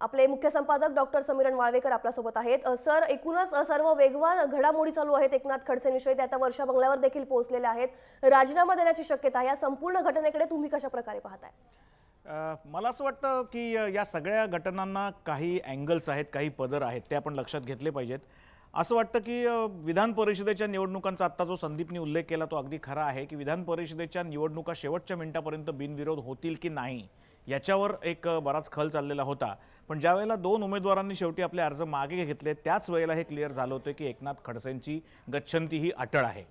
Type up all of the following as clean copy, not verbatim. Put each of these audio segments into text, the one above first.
आपले मुख्य संपादक डॉक्टर समीरण वाळवेकर आपल्यासोबत आहेत। सर, एकूणच सर्व वेगवान घडामोडी चालू आहेत एकनाथ खडसेंविषयी, त्या आता वर्षा बंगल्यावर देखील पोहोचलेल्या आहेत। राजीनामा देण्याची शक्यता आहे। या संपूर्ण घटनेकडे तुम्ही कशा प्रकारे पाहताय? मला असं वाटतं की या सगळ्या घटनांना काही अँगल्स आहेत, काही पदर आहेत, ते आपण लक्षात घेतले पाहिजेत। असं वाटतं की विधान परिषदेच्या निवडणुकांचा आता जो संदीपने उल्लेख केला तो अगदी खरा आहे की विधान परिषदेच्या निवडणुका शेवटच्या मिनिटापर्यंत बिनविरोध होतील की नाही याच्यावर एक बराच खल चाललेला होता। पण ज्या वेळेला दोन उमेदवारांनी शेवटी आपले अर्ज मागे घेतले त्याच वेळेला हे क्लिअर झालं होतं की एकनाथ खडसेंची गच्छंती ही अटळ आहे।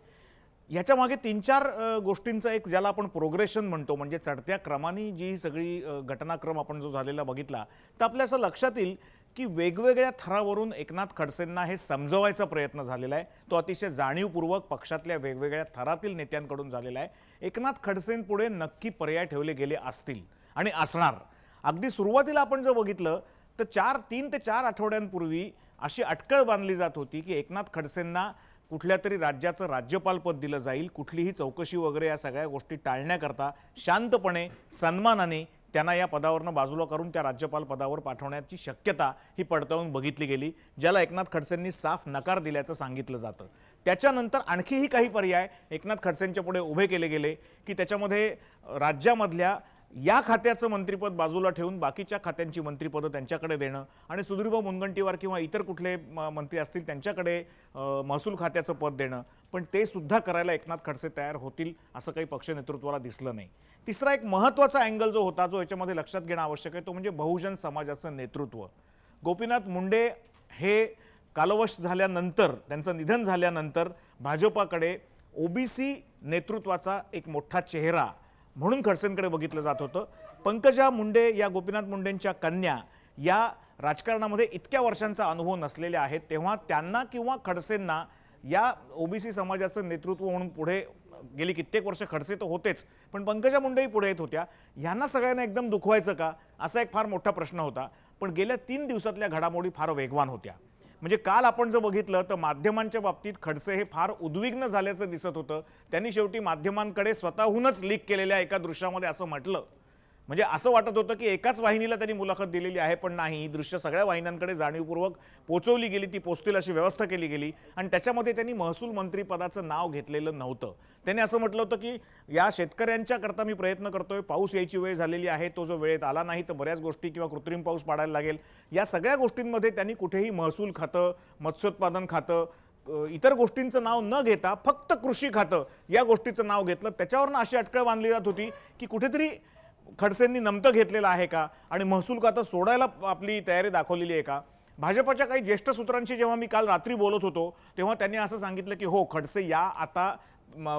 याच्या मागे तीन चार गोष्टींचा एक ज्याला आपण प्रोग्रेशन म्हणतो, म्हणजे चढत्या क्रमाने जी सगळी घटनाक्रम आपण जो झालेला बघितला तर आपल्या असं लक्षात येईल की वेगवेगळ्या थरावरून एकनाथ खडसेंना हे समजवायचा प्रयत्न झालेला आहे। तो अतिशय जाणीवपूर्वक पक्षातल्या वेगवेगळ्या थरातील नेत्यांकडून झालेला आहे। एकनाथ खडसेंपुढे नक्की पर्याय ठेवले गेले असतील आणि असणार। अगदी सुरुवातीला आपण जर बघितलं तर 3 ते 4 आठवड्यांपूर्वी अशी अटकळ बांधली जात होती की एकनाथ खडसेंना कुठल्या तरी राज्याचं राज्यपाल पद दिलं जाईल, कुठलीही चौकशी वगैरे या सगळ्या गोष्टी टाळण्याकरता शांतपणे सन्मानाने त्यांना या पदावरनं बाजूला करून त्या राज्यपाल पदावर पाठवण्याची शक्यता ही पडताळून बघितली गेली, ज्याला एकनाथ खडसेंनी साफ नकार दिल्याचं सांगितलं जातं। त्याच्यानंतर आणखीही काही पर्याय एकनाथ खडसेंच्या पुढे उभे केले गेले की त्याच्यामध्ये राज्यामधल्या या खात्याचं मंत्रिपद बाजूला ठेवून बाकीच्या खात्यांची मंत्रिपदं त्यांच्याकडे देणं आणि सुधीरभाऊ मुनगंटीवार किंवा इतर कुठले मंत्री असतील त्यांच्याकडे महसूल खात्याचं पद देणं, पण ते सुद्धा करायला एकनाथ खडसे तयार होतील असं काही पक्ष नेतृत्वाला दिसलं नाही। तिसरा एक महत्त्वाचा अँगल जो होता, जो याच्यामध्ये लक्षात घेणं आवश्यक आहे, तो म्हणजे बहुजन समाजाचं नेतृत्व। गोपीनाथ मुंडे हे कालवश झाल्यानंतर, त्यांचं निधन झाल्यानंतर भाजपाकडे ओबीसी नेतृत्वाचा एक मोठा चेहरा म्हणून खडसेंकडे बघितलं जात होतं। पंकजा मुंडे या गोपीनाथ मुंडेंच्या कन्या या राजकारणामध्ये इतक्या वर्षांचा अनुभव नसलेल्या आहेत, तेव्हा त्यांना किंवा खडसेंना या ओबीसी समाजाचं नेतृत्व म्हणून पुढे गेली कित्येक वर्ष खडसे तर होतेच, पण पंकजा मुंडेही पुढे येत होत्या। यांना सगळ्यांना एकदम दुखवायचं का असा एक फार मोठा प्रश्न होता। पण गेल्या 3 दिवसातल्या घडामोडी फार वेगवान होत्या। म्हणजे काल आपण जर बघितलं तर माध्यमांच्या बाबतीत खडसे हे फार उद्विग्न झाल्याचं दिसत होतं। त्यांनी शेवटी माध्यमांकडे स्वतःहूनच लीक केलेल्या एका दृश्यामध्ये असं म्हटलं, म्हणजे असं वाटत होतं की एकाच वाहिनीला त्यांनी मुलाखत दिलेली आहे, पण नाही, ही दृश्य सगळ्या वाहिन्यांकडे जाणीवपूर्वक पोचवली गेली, ती पोचतील अशी व्यवस्था केली गेली आणि त्याच्यामध्ये त्यांनी महसूल मंत्रिपदाचं नाव घेतलेलं नव्हतं। त्यांनी असं म्हटलं होतं की या शेतकऱ्यांच्या करता मी प्रयत्न करतोय, पाऊस यायची वेळ झालेली आहे, तो जो वेळेत आला नाही तर बऱ्याच गोष्टी किंवा कृत्रिम पाऊस पाडायला लागेल, या सगळ्या गोष्टींमध्ये त्यांनी कुठेही महसूल खातं, मत्स्योत्पादन खातं, इतर गोष्टींचं नाव न घेता फक्त कृषी खातं या गोष्टीचं नाव घेतलं। त्याच्यावरनं अशी अटकळ बांधली जात होती की कुठेतरी खडसेंनी नमतं घेतलेलं आहे का आणि महसूल खातं सोडायला आपली तयारी दाखवलेली आहे का। भाजपच्या काही ज्येष्ठ सूत्रांशी जेव्हा मी काल रात्री बोलत होतो तेव्हा त्यांनी असं सांगितलं की हो, खडसे या आता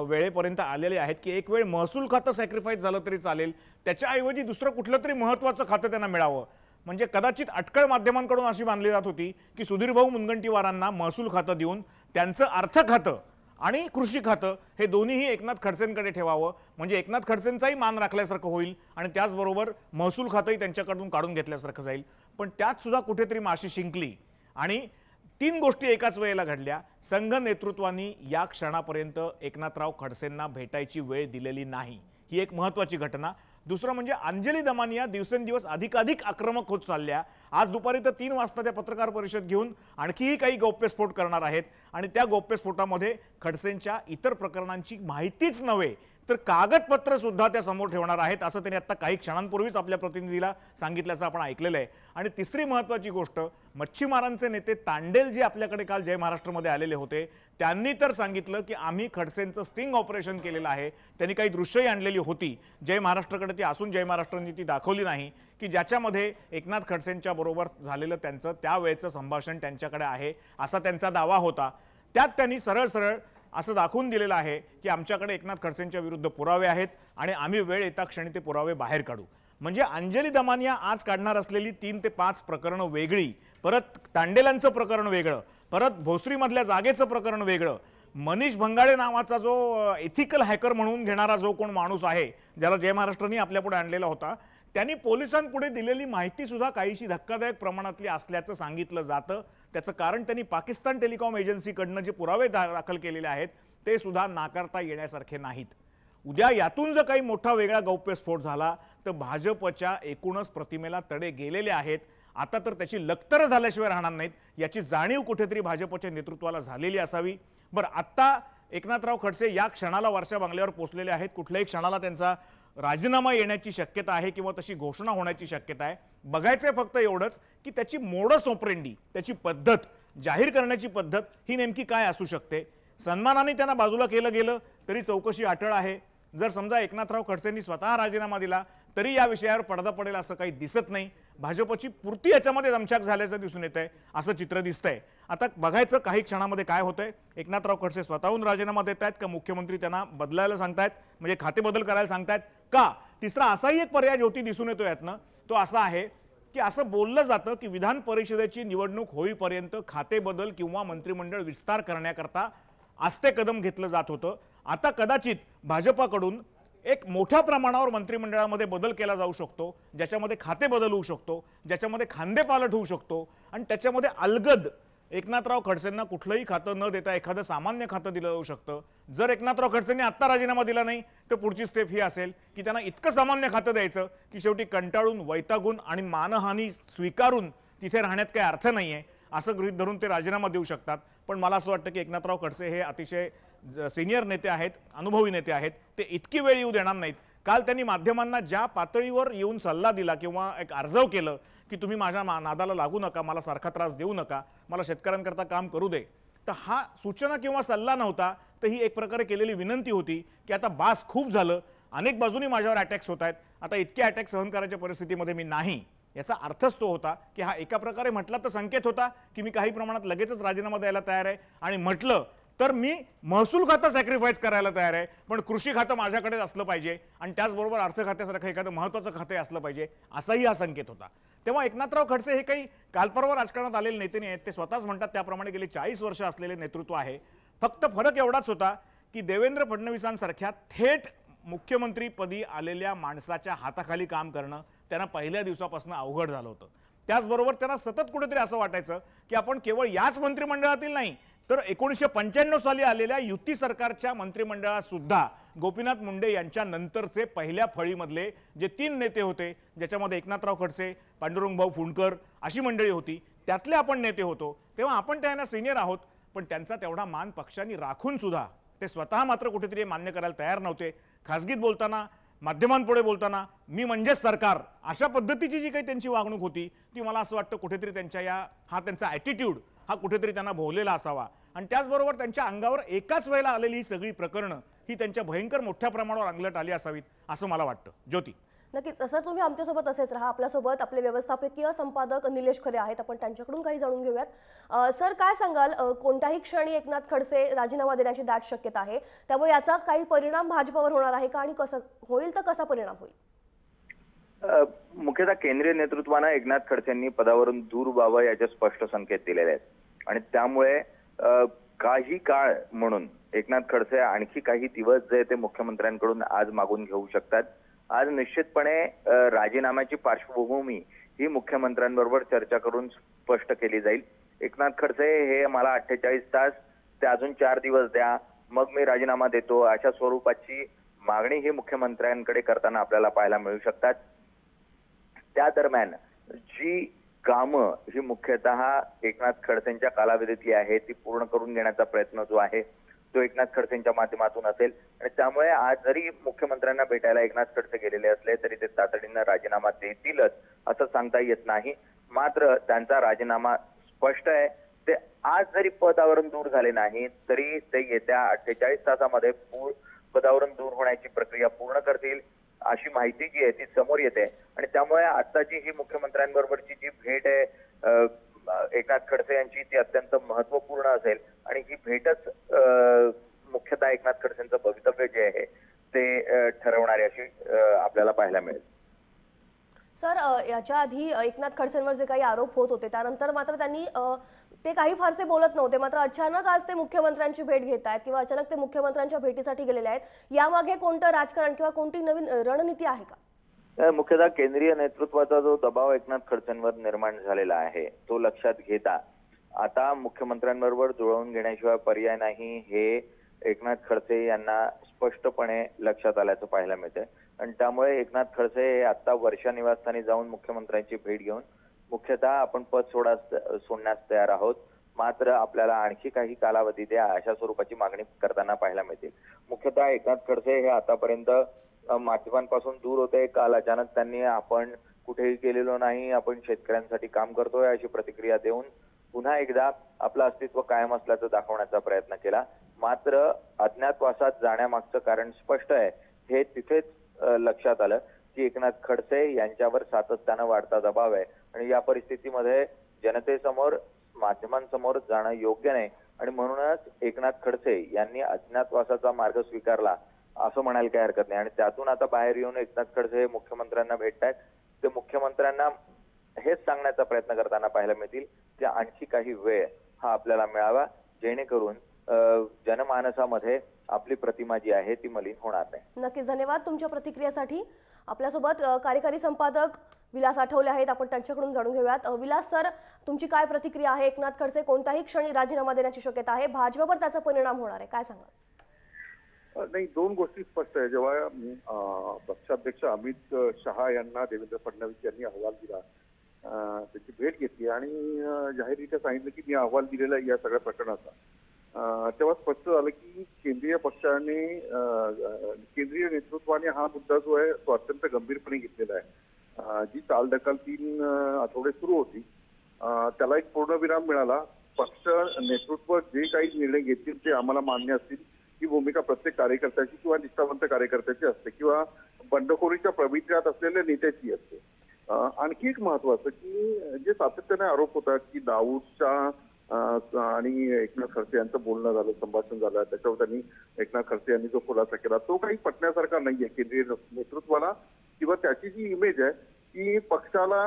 वेळेपर्यंत आलेले आहेत की एक वेळ महसूल खातं सॅक्रिफाईस झालं तरी चालेल, त्याच्याऐवजी दुसरं कुठलं तरी महत्त्वाचं खातं त्यांना मिळावं। म्हणजे कदाचित अटकळ माध्यमांकडून अशी बांधली जात होती की सुधीरभाऊ मुनगंटीवारांना महसूल खातं देऊन त्यांचं अर्थ खातं आणि कृषी खातं हे दोन्हीही एकनाथ खडसेंकडे ठेवावं, म्हणजे एकनाथ खडसेंचाही मान राखल्यासारखं होईल आणि त्याचबरोबर महसूल खातंही त्यांच्याकडून काढून घेतल्यासारखं जाईल। पण त्यात सुद्धा कुठेतरी माशी शिंकली आणि 3 गोष्टी एकाच वेळेला घडल्या। संघ नेतृत्वानी या क्षणापर्यंत एकनाथराव खडसेंना भेटायची वेळ दिलेली नाही, ही एक महत्त्वाची घटना। दुसरं म्हणजे अंजली दमानिया दिवसेंदिवस अधिकाधिक आक्रमक होत चालल्या। आज दुपारी तर 3 वाजता त्या पत्रकार परिषद घेऊन आणखीही काही गौप्यस्फोट करणार आहेत आणि त्या गौप्यस्फोटामध्ये खडसेंच्या इतर प्रकरणांची माहितीच नव्हे तर कागदपत्र सुद्धा त्या समोर ठेवणार आहेत, असं त्यांनी आता काही क्षणांपूर्वीच आपल्या प्रतिनिधीला सांगितल्याचं आपण ऐकलेलं आहे। आणि तिसरी महत्त्वाची गोष्ट, मच्छीमारांचे नेते तांडेल जे आपल्याकडे काल जय महाराष्ट्रमध्ये आलेले होते, त्यांनी तर सांगितलं की आम्ही खडसेंचं स्टिंग ऑपरेशन केलेलं आहे। त्यांनी काही दृश्यही आणलेली होती जय महाराष्ट्राकडे, ती असून जय महाराष्ट्रांनी ती दाखवली नाही, की ज्याच्यामध्ये एकनाथ खडसेंच्या बरोबर झालेलं त्यांचं त्यावेळेचं संभाषण त्यांच्याकडे आहे असा त्यांचा दावा होता। त्यात त्यांनी सरळ सरळ असं दाखवून दिलेलं आहे की आमच्याकडे एकनाथ खडसेंच्या विरुद्ध पुरावे आहेत आणि आम्ही वेळ येता क्षणी ते पुरावे बाहेर काढू। म्हणजे अंजली दमानिया आज काढणार असलेली 3 ते 5 प्रकरणं वेगळी, परत तांडेलांचं प्रकरण वेगळं, परत भोसरीमधल्या जागेचं प्रकरण वेगळं, मनीष भंगाळे नावाचा जो एथिकल हॅकर म्हणून घेणारा जो कोण माणूस आहे, ज्याला जय महाराष्ट्रांनी आपल्यापुढे आणलेला होता, त्यांनी पोलिसांपुढे दिलेली माहिती सुद्धा काहीशी धक्कादायक प्रमाणातली असल्याचं सांगितलं जातं। त्याचं कारण त्यांनी पाकिस्तान टेलिकॉम एजन्सीकडनं जे पुरावे दाखल केलेले आहेत ते सुद्धा नाकारता येण्यासारखे नाहीत। उद्या यातून जर काही मोठा वेगळा गौप्यस्फोट झाला तर भाजपच्या एकूणच प्रतिमेला तडे गेलेले आहेत. आता तर त्याची लक्तर झाल्याशिवाय राहणार नाहीत याची जाणीव कुठेतरी भाजपच्या नेतृत्वाला झालेली असावी. बरं, आत्ता एकनाथराव खडसे या क्षणाला वर्षा बंगल्यावर पोहोचलेले आहेत. कुठल्याही क्षणाला त्यांचा राजीनामा येण्याची शक्यता आहे किंवा तशी घोषणा होण्याची शक्यता आहे. बघायचंय फक्त एवढंच की त्याची मोडस ऑपरेंडी, त्याची पद्धत, जाहीर करण्याची पद्धत ही नेमकी काय असू शकते. सन्मानाने त्यांना बाजूला केलं गेलं तरी चौकशी अटळ आहे. जर समजा एकनाथराव खडसेंनी स्वतः राजीनामा दिला तरी या विषयावर पडदा पडेल असं काही दिसत नाही. भाजपची पूर्ती याच्यामध्ये दमछाक झाल्याचं दिसून येत आहे, असं चित्र दिसतंय. आता बघायचं काही क्षणामध्ये काय होतंय. एकनाथराव खडसे स्वतःहून राजीनामा देत आहेत का मुख्यमंत्री त्यांना बदलायला सांगतायत, म्हणजे खाते बदल करायला सांगतायत का. तिसरा असाही एक पर्याय ज्योती दिसून येतो यातनं, तो असा आहे की असं बोललं जातं की विधान परिषदेची निवडणूक होईपर्यंत खाते बदल किंवा मंत्रिमंडळ विस्तार करण्याकरता आस्ते कदम घेतलं जात होतं. आता कदाचित भाजपाकडून एक मोठ्या प्रमाणावर मंत्रिमंडळामध्ये बदल केला जाऊ शकतो, ज्याच्यामध्ये खाते बदल होऊ शकतो, ज्याच्यामध्ये खांदेपालट होऊ शकतो आणि त्याच्यामध्ये अलगद एकनाथराव खडसेंना कुठलंही खातं न देता एखादं सामान्य खातं दिलं जाऊ शकतं. जर एकनाथराव खडसेंनी आत्ता राजीनामा दिला नाही तर पुढची स्टेप ही असेल की त्यांना इतकं सामान्य खातं द्यायचं की शेवटी कंटाळून, वैतागून आणि मानहानी स्वीकारून तिथे राहण्यात काही अर्थ नाहीये असं गृहीत धरून ते राजीनामा देऊ शकतात. पण मला असं वाटतं की एकनाथराव खडसे हे अतिशय सिनियर नेते आहेत, अनुभवी नेते आहेत, ते इतकी वेळ येऊ देणार नाहीत. काल त्यांनी माध्यमांना ज्या पातळीवर येऊन सल्ला दिला किंवा एक अर्जव केलं की तुम्ही माझ्या नादाला लागू नका, मला सारखा त्रास देऊ नका, मला शेतकऱ्यांकरता काम करू दे, तर हा सूचना किंवा सल्ला नव्हता, तर ही एक प्रकारे केलेली विनंती होती की आता बास खूप झालं, अनेक बाजूनी माझ्यावर अटॅक्स होत आहेत, आता इतके अटॅक सहन करायच्या परिस्थितीमध्ये मी नाही. याचा अर्थच तो होता की हा एका प्रकारे म्हटला तर संकेत होता की मी काही प्रमाणात लगेचच राजीनामा द्यायला तयार आहे, आणि म्हटलं तर मी महसूल खातं सॅक्रिफाईस करायला तयार आहे, पण कृषी खातं माझ्याकडेच असलं पाहिजे आणि त्याचबरोबर अर्थ खात्यासारखं एखादं महत्त्वाचं खातं असलं पाहिजे, असाही हा संकेत होता. तेव्हा एकनाथराव खडसे हे काही कालपरवा राजकारणात आलेले नेते नाही आहेत. ते स्वतःच म्हणतात त्याप्रमाणे गेले 40 वर्ष असलेले नेतृत्व आहे. फक्त फरक एवढाच होता की देवेंद्र फडणवीसांसारख्या थेट मुख्यमंत्रीपदी आलेल्या माणसाच्या हाताखाली काम करणं त्यांना पहिल्या दिवसापासून अवघड झालं होतं. त्याचबरोबर त्यांना सतत कुठेतरी असं वाटायचं की आपण केवळ याच मंत्रिमंडळातील नाही तर 1995 साली आलेल्या युती सरकारच्या मंत्रिमंडळात सुद्धा गोपीनाथ मुंडे यांच्या नंतरचे पहिल्या फळीमधले जे 3 नेते होते, ज्याच्यामध्ये एकनाथराव खडसे, पांडुरंगभाऊ फुंडकर अशी मंडळी होती, त्यातले आपण नेते होतो. तेव्हा आपण त्यांना सिनियर आहोत, पण त्यांचा तेवढा मान पक्षांनी राखून सुद्धा ते स्वतः मात्र कुठेतरी मान्य करायला तयार नव्हते. खासगीत बोलताना, माध्यमांपुढे बोलताना मी म्हणजेच सरकार अशा पद्धतीची जी काही त्यांची वागणूक होती ती मला असं वाटतं कुठेतरी त्यांच्या हा त्यांचा ॲटिट्यूड हा कुठेतरी त्यांना भोवलेला असावा. आणि त्याचबरोबर त्यांच्या अंगावर एकाच वेळेला आलेली ही सगळी प्रकरणं ही त्यांच्या भयंकर मोठ्या प्रमाणावर अंगलट आली असावीत असं मला वाटतं. ज्योती, नक्कीच सर, तुम्ही आमच्यासोबत असेच राहा. आपल्यासोबत आपले व्यवस्थापकीय संपादक निलेश खरे आहेत, आपण त्यांच्याकडून काही जाणून घेऊयात. सर, काय सांगाल, कोणत्याही क्षणी एकनाथ खडसे राजीनामा देण्याची दाट शक्यता आहे, त्यामुळे याचा काही परिणाम भाजपवर होणार आहे का, आणि कसं होईल तर कसा परिणाम होईल? मुख्यतः केंद्रीय नेतृत्वानं एकनाथ खडसेंनी पदावरून दूर व्हावं याचे स्पष्ट संकेत दिलेले आहेत आणि त्यामुळे काही काळ म्हणून एकनाथ खडसे आणखी काही दिवस जे ते मुख्यमंत्र्यांकडून आज मागून घेऊ शकतात. आज निश्चितपणे राजीनाम्याची पार्श्वभूमी ही मुख्यमंत्र्यांबरोबर चर्चा करून स्पष्ट केली जाईल. एकनाथ खडसे हे मला 48 तास ते अजून 4 दिवस द्या, मग मी राजीनामा देतो, अशा स्वरूपाची मागणी ही मुख्यमंत्र्यांकडे करताना आपल्याला पाहायला मिळू शकतात. त्या दरम्यान जी कामं ही मुख्यतः एकनाथ खडसेंच्या कालावधीतली आहे ती पूर्ण करून घेण्याचा प्रयत्न जो आहे तो एकनाथ खडसेंच्या माध्यमातून असेल आणि त्यामुळे आज जरी मुख्यमंत्र्यांना भेटायला एकनाथ खडसे गेलेले असले तरी ते तातडीनं राजीनामा देतीलच असं सांगता येत नाही. मात्र त्यांचा राजीनामा स्पष्ट आहे. ते आज जरी पदावरून दूर झाले नाही तरी ते येत्या 48 तासामध्ये पदावरून दूर होण्याची प्रक्रिया पूर्ण करतील अशी माहिती जी आहे ती समोर येते आणि त्यामुळे आताची ही मुख्यमंत्र्यांबरोबरची जी भेट आहे एकनाथ खडसे यांची ती अत्यंत महत्वपूर्ण असेल आणि ही भेटच मुख्यतः एकनाथ खडसेंचं भवितव्य जे आहे ते ठरवणारी अशी आपल्याला पाहायला मिळेल. सर, याच्या आधी एकनाथ खडसेंवर जे काही आरोप होत होते त्यानंतर मात्र त्यांनी ते काही फारसे बोलत नव्हते, मात्र अचानक आज ते मुख्यमंत्र्यांची भेट घेत आहेत किंवा अचानक ते मुख्यमंत्र्यांच्या भेटीसाठी गेलेले आहेत. यामागे कोणतं राजकारण किंवा कोणती नवीन रणनीती आहे का? मुख्यतः केंद्रीय नेतृत्वाचा जो दबाव एकनाथ खडसेंवर निर्माण झालेला आहे तो लक्षात घेता आता मुख्यमंत्र्यांबरोबर जुळवून घेण्याशिवाय पर्याय नाही हे एकनाथ खडसे यांना स्पष्टपणे लक्षात आल्याचं पाहायला मिळतंय. आणि त्यामुळे एकनाथ खडसे हे आता वर्षा निवासस्थानी जाऊन मुख्यमंत्र्यांची भेट घेऊन मुख्यतः आपण पद सोडण्यास तयार आहोत, मात्र आपल्याला आणखी काही कालावधी द्या अशा स्वरूपाची मागणी करताना पाहायला मिळते. मुख्यतः एकनाथ खडसे हे आतापर्यंत माध्यमांपासून दूर होते. काल अचानक त्यांनी आपण कुठेही गेलेलो नाही, आपण शेतकऱ्यांसाठी काम करतोय अशी प्रतिक्रिया देऊन पुन्हा एकदा आपलं अस्तित्व कायम असल्याचं दाखवण्याचा प्रयत्न केला. मात्र अज्ञातवासात जाण्यामागचं कारण स्पष्ट आहे. हे तिथेच लक्षात आलं की एकनाथ खडसे यांच्यावर सातत्यानं वाढता दबाव आहे आणि या परिस्थितीमध्ये जनतेसमोर माध्यमांसमोर जाणं योग्य नाही आणि म्हणूनच एकनाथ खडसे यांनी अज्ञातवासाचा मार्ग स्वीकारला असं म्हणायला काही हरकत नाही. आणि त्यातून आता बाहेर येऊन एकनाथ खडसे हे मुख्यमंत्र्यांना भेटतायत. ते मुख्यमंत्र्यांना हेच सांगण्याचा प्रयत्न करताना पाहायला मिळतील की आणखी काही वेळ हा आपल्याला मिळावा, जेणेकरून जनमानसामध्ये आपली प्रतिमा जी आहे ती मलिन होणार नाही. नक्कीच, धन्यवाद तुमच्या प्रतिक्रियेसाठी. आपल्यासोबत कार्यकारी संपादक विलास आठवले आहेत, आपण त्यांच्याकडून जाणून घेऊयात. विलास सर, तुमची काय प्रतिक्रिया आहे? एकनाथ खडसे कोणत्याही क्षणी राजीनामा देण्याची शक्यता आहे, भाजपवर त्याचा परिणाम होणार आहे, काय सांगाल? नाही, दोन गोष्टी स्पष्ट आहे. जेव्हा पक्षाध्यक्ष अमित शहा यांना देवेंद्र फडणवीस यांनी अहवाल दिला, त्याची भेट घेतली आणि जाहीररित्या सांगितलं की मी अहवाल दिलेला आहे या सगळ्या प्रकरणाचा, तेव्हा स्पष्ट झालं की केंद्रीय पक्षाने केंद्रीय नेतृत्वाने हा मुद्दा जो आहे तो अत्यंत गंभीरपणे घेतलेला आहे. जी चालढकल 3 आठवडे सुरू होती त्याला एक पूर्णविराम मिळाला. पक्ष नेतृत्व जे काही निर्णय घेतील ते आम्हाला मान्य असतील ही भूमिका प्रत्येक कार्यकर्त्याची किंवा निष्ठावंत कार्यकर्त्याची असते किंवा बंडखोरीच्या प्रवित्र्यात असलेल्या नेत्याची असते. आणखी एक महत्वाचं की जे सातत्याने आरोप होतात की दाऊदच्या आणि एकनाथ खडसे यांचं बोलणं झालं, संभाषण झालं, त्याच्यावर त्यांनी एकनाथ खडसे यांनी जो खुलासा केला तो काही पटण्यासारखा नाहीये केंद्रीय नेतृत्वाला किंवा त्याची जी इमेज आहे ती पक्षाला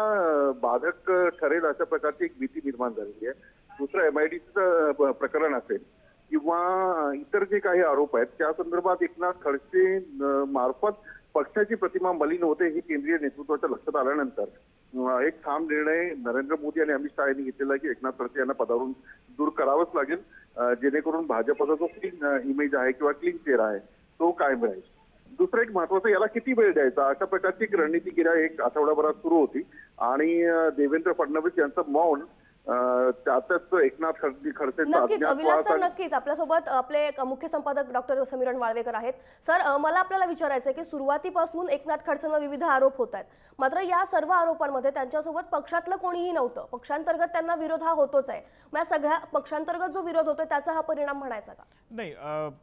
बाधक ठरेल अशा प्रकारची एक भीती निर्माण झालेली आहे. दुसरं MIDचं प्रकरण असेल किंवा इतर जे काही आरोप आहेत त्या संदर्भात एकनाथ खडसे मार्फत पक्षाची प्रतिमा मलिन होते हे केंद्रीय नेतृत्वाच्या लक्षात आल्यानंतर एक ठाम निर्णय नरेंद्र मोदी आणि अमित शहा यांनी घेतलेला की एकनाथ खडसे यांना पदावरून दूर करावंच लागेल, जेणेकरून भाजपचा जो क्लीन इमेज आहे किंवा क्लीन चेहरा आहे तो कायम राहील. दुसरं एक महत्वाचं, याला किती वेळ द्यायचा अशा प्रकारची एक रणनीती गेल्या एक आठवड्याभरात सुरू होती आणि देवेंद्र फडणवीस यांचं मौन त्यातच एकनाथ खडसे नक्कीच विलास सर, नक्कीच आपल्यासोबत आपले मुख्य संपादक डॉक्टर समीरण वाळवेकर आहेत. सर, मला आपल्याला विचारायचं आहे की सुरुवातीपासून एकनाथ खडसेंवर विविध आरोप होत आहेत, मात्र या सर्व आरोपांमध्ये त्यांच्यासोबत पक्षातलं कोणीही नव्हतं. पक्षांतर्गत त्यांना विरोध हा होतोच आहे. मग सगळ्या पक्षांतर्गत जो विरोध होतोय त्याचा हा परिणाम म्हणायचा का? नाही,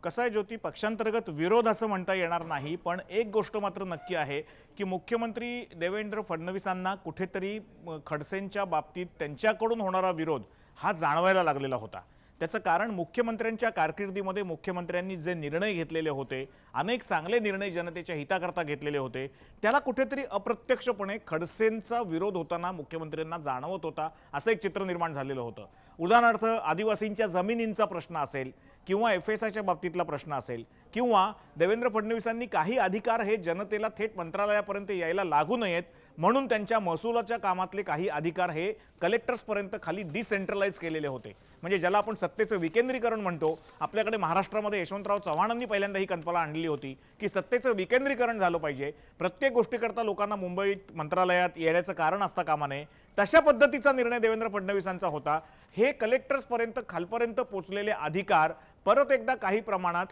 कसं आहे ज्योती, पक्षांतर्गत विरोध असं म्हणता येणार नाही, पण एक गोष्ट मात्र नक्की आहे की मुख्यमंत्री देवेंद्र फडणवीसांना कुठेतरी खडसेंच्या बाबतीत त्यांच्याकडून होणारा विरोध हा जाणवायला लागलेला होता. त्याचं कारण मुख्यमंत्र्यांच्या कारकिर्दीमध्ये मुख्यमंत्र्यांनी जे निर्णय घेतलेले होते, अनेक चांगले निर्णय जनतेच्या हिताकरता घेतलेले होते, त्याला कुठेतरी अप्रत्यक्षपणे खडसेंचा विरोध होताना मुख्यमंत्र्यांना जाणवत होता, असं एक चित्र निर्माण झालेलं होतं. उदाहरणार्थ आदिवासींच्या जमिनींचा प्रश्न असेल किंवा FSIच्या बाबतीतला प्रश्न असेल किंवा देवेंद्र फडणवीसांनी काही अधिकार हे जनतेला थेट मंत्रालयापर्यंत यायला लागू नयेत म्हणून त्यांच्या महसुलाच्या कामातले काही अधिकार हे कलेक्टर्सपर्यंत खाली डिसेंट्रलाइज केलेले होते. म्हणजे ज्याला आपण सत्तेचं विकेंद्रीकरण म्हणतो. आपल्याकडे महाराष्ट्रामध्ये यशवंतराव चव्हाणांनी पहिल्यांदा ही कल्पना आणली होती की सत्तेचं विकेंद्रीकरण झालं पाहिजे, प्रत्येक गोष्टीकरता लोकांना मुंबईत मंत्रालयात येण्याचं कारण असता कामा नये. तशा पद्धतीचा निर्णय देवेंद्र फडणवीसांचा होता. हे कलेक्टर्सपर्यंत खालपर्यंत पोहोचलेले अधिकार परत एकदा काही प्रमाणात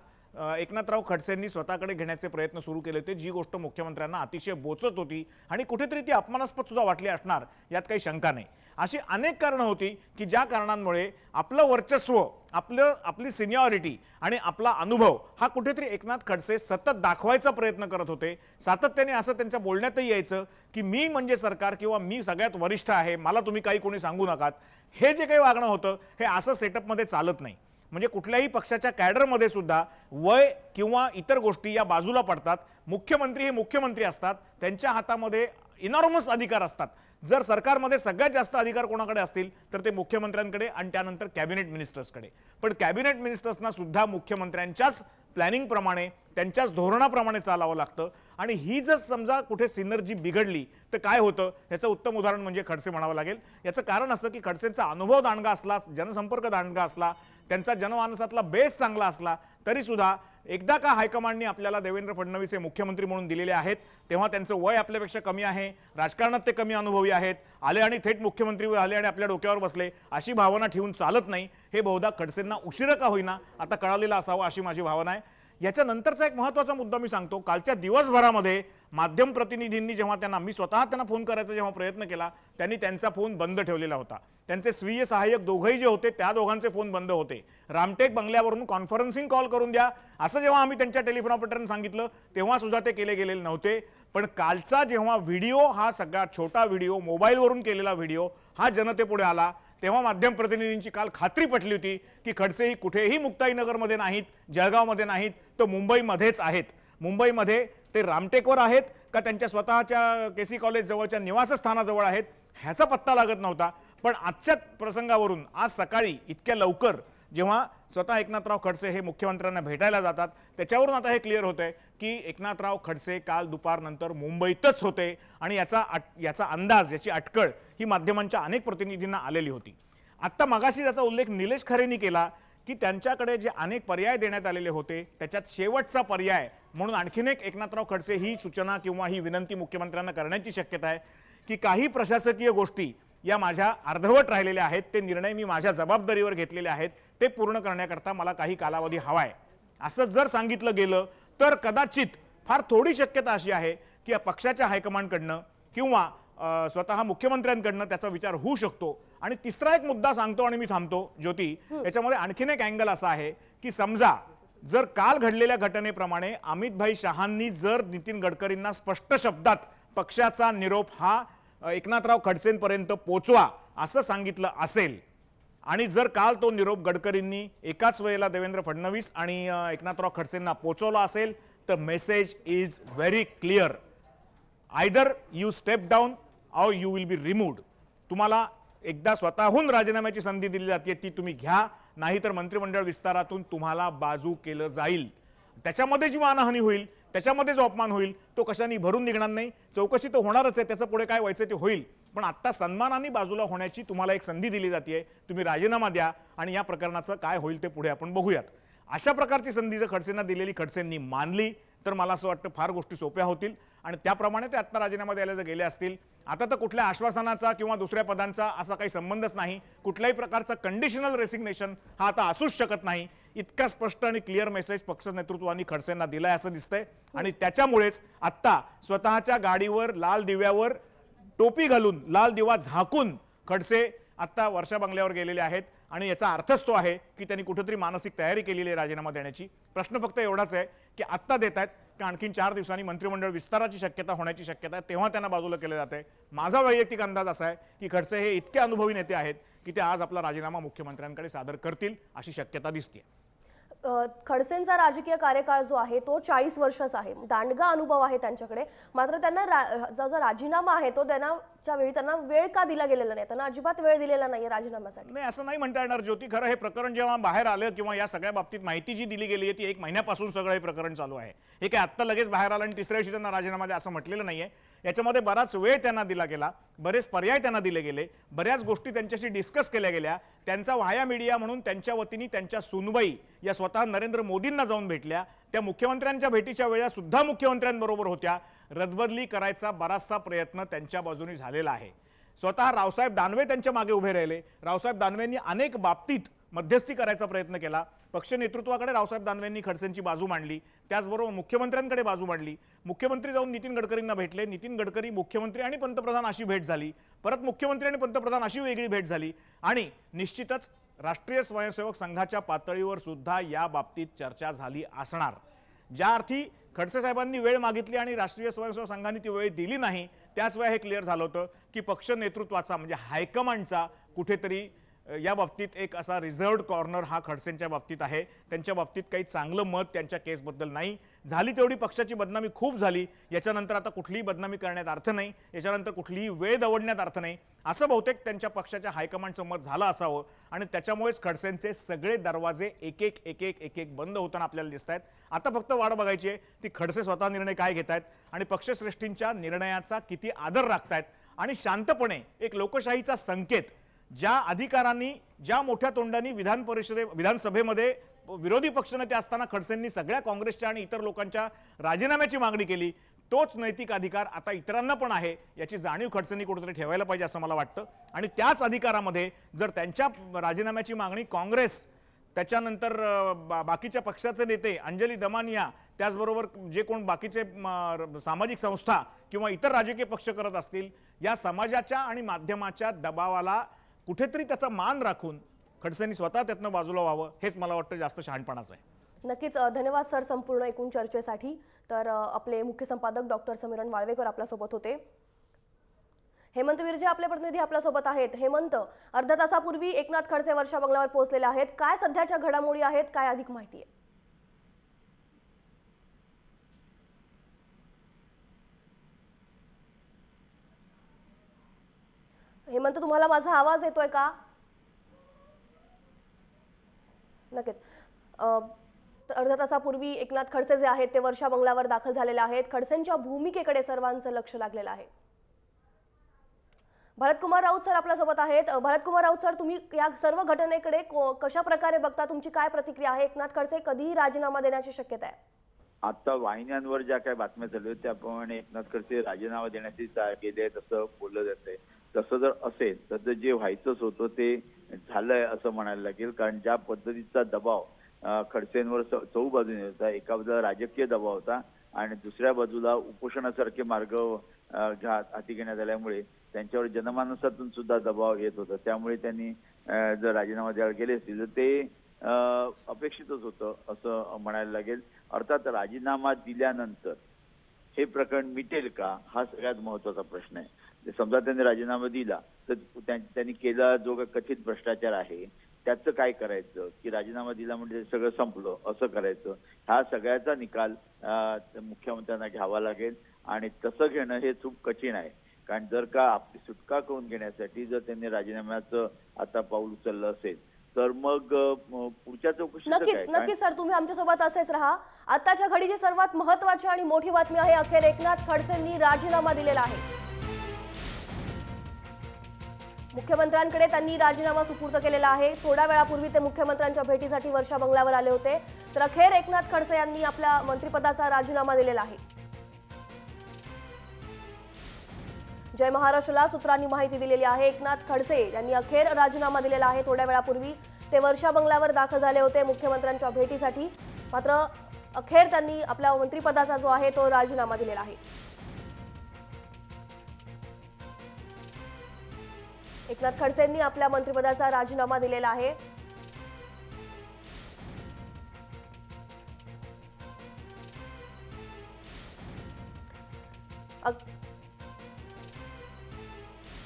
एकनाथराव खडसेंनी स्वतःकडे घेण्याचे प्रयत्न सुरू केले होते, जी गोष्ट मुख्यमंत्र्यांना अतिशय बोचत होती आणि कुठेतरी ती अपमानास्पद सुद्धा वाटली असणार यात काही शंका नाही. अशी अनेक कारणं होती की ज्या कारणांमुळे आपलं वर्चस्व, आपली सिनियरिटी आणि आपला अनुभव हा कुठेतरी एकनाथ खडसे सतत दाखवायचा प्रयत्न करत होते. सातत्याने असं त्यांच्या बोलण्यातही यायचं की मी म्हणजे सरकार किंवा मी सगळ्यात वरिष्ठ आहे, मला तुम्ही काही कोणी सांगू नकात. हे जे काही वागणं होतं हे असं सेटअपमध्ये चालत नाही. म्हणजे कुठल्याही पक्षाच्या कॅडरमध्ये सुद्धा वय किंवा इतर गोष्टी या बाजूला पडतात. मुख्यमंत्री हे मुख्यमंत्री असतात, त्यांच्या हातामध्ये इनॉर्मस अधिकार असतात. जर सरकारमध्ये सगळ्यात जास्त अधिकार कोणाकडे असतील तर ते मुख्यमंत्र्यांकडे आणि त्यानंतर कॅबिनेट मिनिस्टर्सकडे. पण कॅबिनेट मिनिस्टर्सना सुद्धा मुख्यमंत्र्यांच्याच प्लॅनिंग प्रमाणे त्यांच्याच धोरणाप्रमाणे चालावं लागतं. आणि ही जर समजा कुठे सिनर्जी बिघडली तर काय होतं याचं उत्तम उदाहरण म्हणजे खडसे म्हणावं लागेल. याचं कारण असं की खडसेंचा अनुभव दांडगा असला, जनसंपर्क दांडगा असला, त्यांचा जनमानसातला बेस चांगला असला तरी सुद्धा एकदा का हायकमांडनी आपल्याला देवेंद्र फडणवीस हे मुख्यमंत्री म्हणून दिलेले आहेत तेव्हा त्यांचं वय आपल्यापेक्षा कमी आहे, राजकारणात ते कमी अनुभवी आहेत, आले आणि थेट मुख्यमंत्री आले आणि आपल्या डोक्यावर बसले अशी भावना ठेवून चालत नाही. हे बहुधा खडसेंना उशिरा का होईना आता कळालेलं असावं अशी माझी भावना आहे. याच्यानंतरचा एक महत्त्वाचा मुद्दा मी सांगतो. कालच्या दिवसभरामध्ये माध्यम प्रतिनिधींनी जेव्हा मी स्वतः त्यांना फोन करायचा जेव्हा प्रयत्न केला त्यांनी त्यांचा फोन बंद ठेवलेला होता. त्यांचे स्वीय सहाय्यक दोघंही जे होते त्या दोघांचे फोन बंद होते. रामटेक बंगल्यावरून कॉन्फरन्सिंग कॉल करून द्या असं जेव्हा आम्ही त्यांच्या टेलिफोन ऑपरेटरने सांगितलं तेव्हा सुद्धा ते केले गेलेले नव्हते. पण कालचा जेव्हा व्हिडिओ, हा सगळा छोटा व्हिडिओ, मोबाईलवरून केलेला व्हिडिओ हा जनतेपुढे आला तेव्हा माध्यम प्रतिनिधींची काल खात्री पटली होती की खडसे ही कुठेही मुक्ताईनगरमध्ये नाहीत, जळगावमध्ये नाहीत, तर मुंबईमध्येच आहेत. मुंबईमध्ये ते रामटेकवर आहेत का त्यांच्या स्वतःच्या केसी कॉलेज जवळच्या निवासस्थानाजवळ आहेत ह्याचा पत्ता लागत नव्हता. पण आजच्या प्रसंगावरून आज सकाळी इतक्या लवकर जेव्हा स्वतः एकनाथराव खडसे हे मुख्यमंत्र्यांना भेटायला जातात त्याच्यावरून आता हे क्लिअर होतंय की एकनाथराव खडसे काल दुपारनंतर मुंबईतच होते आणि याचा अंदाज, याची अटकळ ही माध्यमांच्या अनेक प्रतिनिधींना आलेली होती. आत्ता मगाशी ज्याचा उल्लेख निलेश खरेंनी केला की त्यांच्याकडे जे अनेक पर्याय देण्यात आलेले होते त्याच्यात शेवटचा पर्याय म्हणून आणखीन एक एकनाथराव खडसे ही सूचना किंवा ही विनंती मुख्यमंत्र्यांना करण्याची शक्यता आहे की काही प्रशासकीय गोष्टी या माझ्या अर्धवट राहिलेल्या आहेत, ते निर्णय मी माझ्या जबाबदारीवर घेतलेले आहेत, ते पूर्ण करण्याकरता मला काही कालावधी हवा आहे असं जर सांगितलं गेलं तर कदाचित फार थोडी शक्यता अशी आहे की या पक्षाच्या हायकमांडकडनं किंवा स्वतः मुख्यमंत्र्यांकडनं त्याचा विचार होऊ शकतो. आणि तिसरा एक मुद्दा सांगतो आणि मी थांबतो ज्योती. याच्यामध्ये आणखीन एक अँगल असा आहे की समजा जर काल घडलेल्या घटनेप्रमाणे अमितभाई शहांनी जर नितीन गडकरींना स्पष्ट शब्दात पक्षाचा निरोप हा एकनाथराव खडसेंपर्यंत पोचवा असं सांगितलं असेल आणि जर काल तो निरोप गडकरींनी एकाच वेळेला देवेंद्र फडणवीस आणि एकनाथराव खडसेंना पोचवला असेल तर message is very clear. Either you step down or you will be removed. तुम्हाला एकदा स्वतःहून राजीनाम्याची संधी दिली जाते ती तुम्ही घ्या, नाहीतर मंत्रिमंडळ विस्तारातून तुम्हाला बाजू केलं जाईल. त्याच्यामध्ये जी मानहानी होईल, त्याच्यामध्ये जो अपमान होईल तो कशाने भरून निघणार नाही. चौकशी तर होणारच आहे, त्याचं पुढे काय व्हायचं ते होईल. पण आत्ता सन्मानाने बाजूला होण्याची तुम्हाला एक संधी दिली जाते. तुम्ही राजीनामा द्या आणि या प्रकरणाचं काय होईल ते पुढे आपण बघूयात. अशा प्रकारची संधी जर खडसेंना दिलेली खडसेंनी मानली तर मला असं वाटतं फार गोष्टी सोप्या होतील आणि त्याप्रमाणे ते आत्ता राजीनामा द्यायला जर गेले असतील. आता तर कुठल्या आश्वासनाचा किंवा दुसऱ्या पदांचा असा काही संबंधच नाही. कुठल्याही प्रकारचा कंडिशनल रेसिग्नेशन हा आता असूच शकत नाही. इतका स्पष्ट आणि क्लिअर मेसेज पक्ष नेतृत्वाने खडसेंना दिलाय असं दिसतंय आणि त्याच्यामुळेच आत्ता स्वतःच्या गाडीवर लाल दिव्यावर टोपी घालून, लाल दिवा झाकून खडसे आत्ता वर्षा बंगल्यावर गेलेले आहेत आणि याचा अर्थच तो आहे की त्यांनी कुठेतरी मानसिक तयारी केलेली आहे राजीनामा देण्याची. प्रश्न फक्त एवढाच आहे की आत्ता देत आहेत की आणखीन 4 दिवसांनी मंत्रिमंडळ विस्ताराची शक्यता होण्याची शक्यता आहे तेव्हा त्यांना बाजूला केले जाते. माझा वैयक्तिक अंदाज असा आहे की खडसे हे इतके अनुभवी नेते आहेत की ते आज आपला राजीनामा मुख्यमंत्र्यांकडे सादर करतील अशी शक्यता दिसते. खडसेंचा राजकीय कार्यकाळ जो आहे तो 40 वर्षाचा आहे, दांडगा अनुभव आहे त्यांच्याकडे. मात्र त्यांना जो राजीनामा आहे तो देण्याच्या वेळी त्यांना वेळ का दिला गेलेला नाही, त्यांना अजिबात वेळ दिलेला नाही राजीनाम्यासाठी. नाही असं नाही म्हणता येणार ज्योती. खरं हे प्रकरण जेव्हा बाहेर आलं किंवा या सगळ्या बाबतीत माहिती जी दिली गेली आहे ती 1 महिन्यापासून सगळं हे प्रकरण चालू आहे. हे काय आत्ता लगेच बाहेर आलं आणि तिसऱ्या दिवशी त्यांना राजीनामा द्या असं म्हटलेलं नाहीये. याच्यामध्ये बराच वेळ त्यांना दिला गेला, बरेच पर्याय त्यांना दिले गेले, बऱ्याच गोष्टी त्यांच्याशी डिस्कस केल्या गेल्या. त्यांचा व्हाया मीडिया म्हणून त्यांच्या वतीने त्यांच्या सुनबाई या स्वतः नरेंद्र मोदींना जाऊन भेटल्या. त्या मुख्यमंत्र्यांच्या भेटीच्या वेळा सुद्धा मुख्यमंत्र्यांबरोबर होत्या. रदबदली करायचा बराचसा प्रयत्न त्यांच्या बाजूने झालेला आहे. स्वतः रावसाहेब दानवे त्यांच्या मागे उभे राहिले. रावसाहेब दानवेंनी अनेक बाबतीत मध्यस्थी करायचा प्रयत्न केला. पक्ष नेतृत्वाकडे रावसाहेब दानवेंनी खडसेंची बाजू मांडली, त्याचबरोबर मुख्यमंत्र्यांकडे बाजू मांडली. मुख्यमंत्री जाऊन नितीन गडकरींना भेटले, नितीन गडकरी मुख्यमंत्री आणि पंतप्रधान अशी भेट झाली, परत मुख्यमंत्री आणि पंतप्रधान अशी वेगळी भेट झाली आणि निश्चितच राष्ट्रीय स्वयंसेवक संघाच्या पातळीवर सुद्धा या बाबतीत चर्चा झाली असणार. ज्या अर्थी खडसे साहेबांनी वेळ मागितली आणि राष्ट्रीय स्वयंसेवक संघाने ती वेळ दिली नाही त्याच वेळा हे क्लिअर झालं होतं की पक्ष नेतृत्वाचा म्हणजे हायकमांडचा कुठेतरी या बाबतीत एक असा रिझर्व्ड कॉर्नर हा खडसेंच्या बाबतीत आहे. त्यांच्या बाबतीत काही चांगलं मत त्यांच्या केसबद्दल नाही. झाली तेवढी पक्षाची बदनामी खूप झाली, याच्यानंतर आता कुठलीही बदनामी करण्यात अर्थ नाही, याच्यानंतर कुठलीही वेळ दवडण्यात अर्थ नाही असं बहुतेक त्यांच्या पक्षाच्या हायकमांडचं मत झालं असावं आणि त्याच्यामुळेच खडसेंचे सगळे दरवाजे एक एक बंद होताना आपल्याला दिसत आहेत. आता फक्त वाट बघायची आहे ती खडसे स्वतः निर्णय काय घेत आहेत आणि पक्षश्रेष्ठींच्या निर्णयाचा किती आदर राखतायत आणि शांतपणे एक लोकशाहीचा संकेत ज्या अधिकारांनी ज्या मोठ्या तोंडांनी विधानसभेमध्ये विरोधी पक्षनेते असताना खडसेंनी सगळ्या काँग्रेसच्या आणि इतर लोकांच्या राजीनाम्याची मागणी केली, तोच नैतिक अधिकार आता इतरांना पण आहे याची जाणीव खडसेंनी कुठेतरी ठेवायला पाहिजे असं मला वाटतं। आणि त्याच अधिकारामध्ये जर त्यांच्या राजीनाम्याची मागणी काँग्रेस, त्याच्यानंतर बाकीच्या पक्षाचे नेते अंजली दमानिया, त्याचबरोबर जे कोण बाकीचे सामाजिक संस्था किंवा इतर राजकीय पक्ष करत असतील, या समाजाच्या आणि माध्यमाच्या दबावाला कुठेतरी त्याचा मान राखून खडसेंनी स्वतः त्यातनं बाजूला व्हावं, हेच मला वाटतं जास्त शहाणपणाचं आहे। नक्कीच धन्यवाद सर संपूर्ण एकूण चर्चेसाठी। तर आपले मुख्य संपादक डॉक्टर समीरण वाळवेकर आपल्यासोबत होते। हेमंत विरजे आपले प्रतिनिधी आपल्यासोबत आहेत। हेमंत, अर्ध्या तासापूर्वी एकनाथ खडसे वर्षा बंगल्यावर पोहोचलेले आहेत, काय सध्याच्या घडामोडी आहेत, काय अधिक माहिती आहे? हेमंत, तुम्हाला माझा आवाज येतोय का? नक्कीच अर्ध्या तासापूर्वी एकनाथ खडसे जे आहेत ते वर्षा बंगल्यावर दाखल झालेले आहेत। खडसेंच्या भूमिकेकडे सर्वांचं लक्ष लागलेलं आहे। भरतकुमार राऊत सर आपल्यासोबत आहेत। भरतकुमार राऊत सर, तुम्ही या सर्व घटनेकडे कशा प्रकारे बघता, तुमची काय प्रतिक्रिया आहे? एकनाथ खडसे कधीही राजीनामा देण्याची शक्यता आहे? आता वाहिन्यांवर ज्या काही बातम्या चालू आहेत त्याप्रमाणे एकनाथ खडसे राजीनामा देण्याची गेले तसं बोललं जातंय। तसं जर असेल तर जे व्हायचंच होतं ते झालंय असं म्हणायला लागेल, कारण ज्या पद्धतीचा दबाव खडसेंवर चहू बाजूने होता, एका बाजूला राजकीय दबाव होता आणि दुसऱ्या बाजूला उपोषणासारखे मार्ग हाती घेण्यात आल्यामुळे त्यांच्यावर जनमानसातून सुद्धा दबाव येत होता। त्यामुळे त्यांनी जर राजीनामा द्यायला गेले असतील तर ते अपेक्षितच होतं असं म्हणायला लागेल। अर्थात राजीनामा दिल्यानंतर हे प्रकरण मिटेल का, हा सगळ्यात महत्त्वाचा प्रश्न आहे। समजा त्यांनी राजीनामा दिला तर त्यांनी केला जो कथित भ्रष्टाचार आहे त्याचं काय करायचं, की राजीनामा दिला म्हणजे सगळं संपलं असं करायचं, हा सगळ्याचा निकाल मुख्यमंत्र्यांना घ्यावा लागेल आणि तसं घेणं हे खूप कठीण आहे। कारण जर का आपली सुटका करून घेण्यासाठी जर त्यांनी राजीनाम्याचं आता पाऊल उचललं असेल तर मग पुढच्या चौकशीचं काय? नक्कीच सर, तुम्ही आमच्यासोबत असेच राहा। आताच्या घडीची सर्वात महत्त्वाची आणि मोठी बातमी आहे, अखेर एकनाथ खडसेंनी राजीनामा दिलेला आहे। मुख्यमंत्र्यांकडे त्यांनी राजीनामा सुपूर्द केलेला आहे। थोड्या वेळापूर्वी ते मुख्यमंत्र्यांच्या भेटीसाठी वर्षा बंगल्यावर आले होते, तर अखेर एकनाथ खडसे यांनी आपल्या मंत्रिपदाचा राजीनामा दिलेला आहे। जय महाराष्ट्रला सूत्रांनी माहिती दिलेली आहे, एकनाथ खडसे यांनी अखेर राजीनामा दिलेला आहे। थोड्या वेळापूर्वी ते वर्षा बंगल्यावर दाखल झाले होते मुख्यमंत्र्यांच्या भेटीसाठी, मात्र अखेर त्यांनी आपल्या मंत्रिपदाचा जो आहे तो राजीनामा दिलेला आहे। एकनाथ खडसेंनी आपल्या मंत्रिपदाचा राजीनामा दिलेला आहे।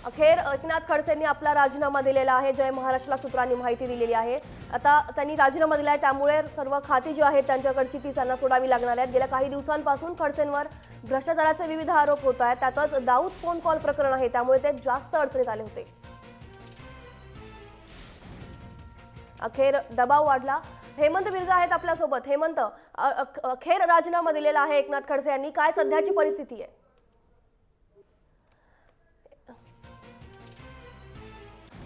अखेर एकनाथ खडसेंनी आपला राजीनामा दिलेला आहे। जय महाराष्ट्रला सूत्रांनी माहिती दिलेली आहे। आता त्यांनी राजीनामा दिलाय त्यामुळे सर्व खाती जी आहेत त्यांच्याकडची ती त्यांना सोडावी लागणार आहेत। गेल्या काही दिवसांपासून खडसेंवर भ्रष्टाचाराचे विविध आरोप होत आहेत, त्यातच दाऊद फोन कॉल प्रकरण आहे, त्यामुळे ते जास्त अडचणीत आले होते। अखेर दबाव वाढला। हेमंत विरजे आहेत आपल्यासोबत। हेमंत, अखेर राजीनामा दिलेला आहे एकनाथ खडसे यांनी, काय सध्याची परिस्थिती आहे?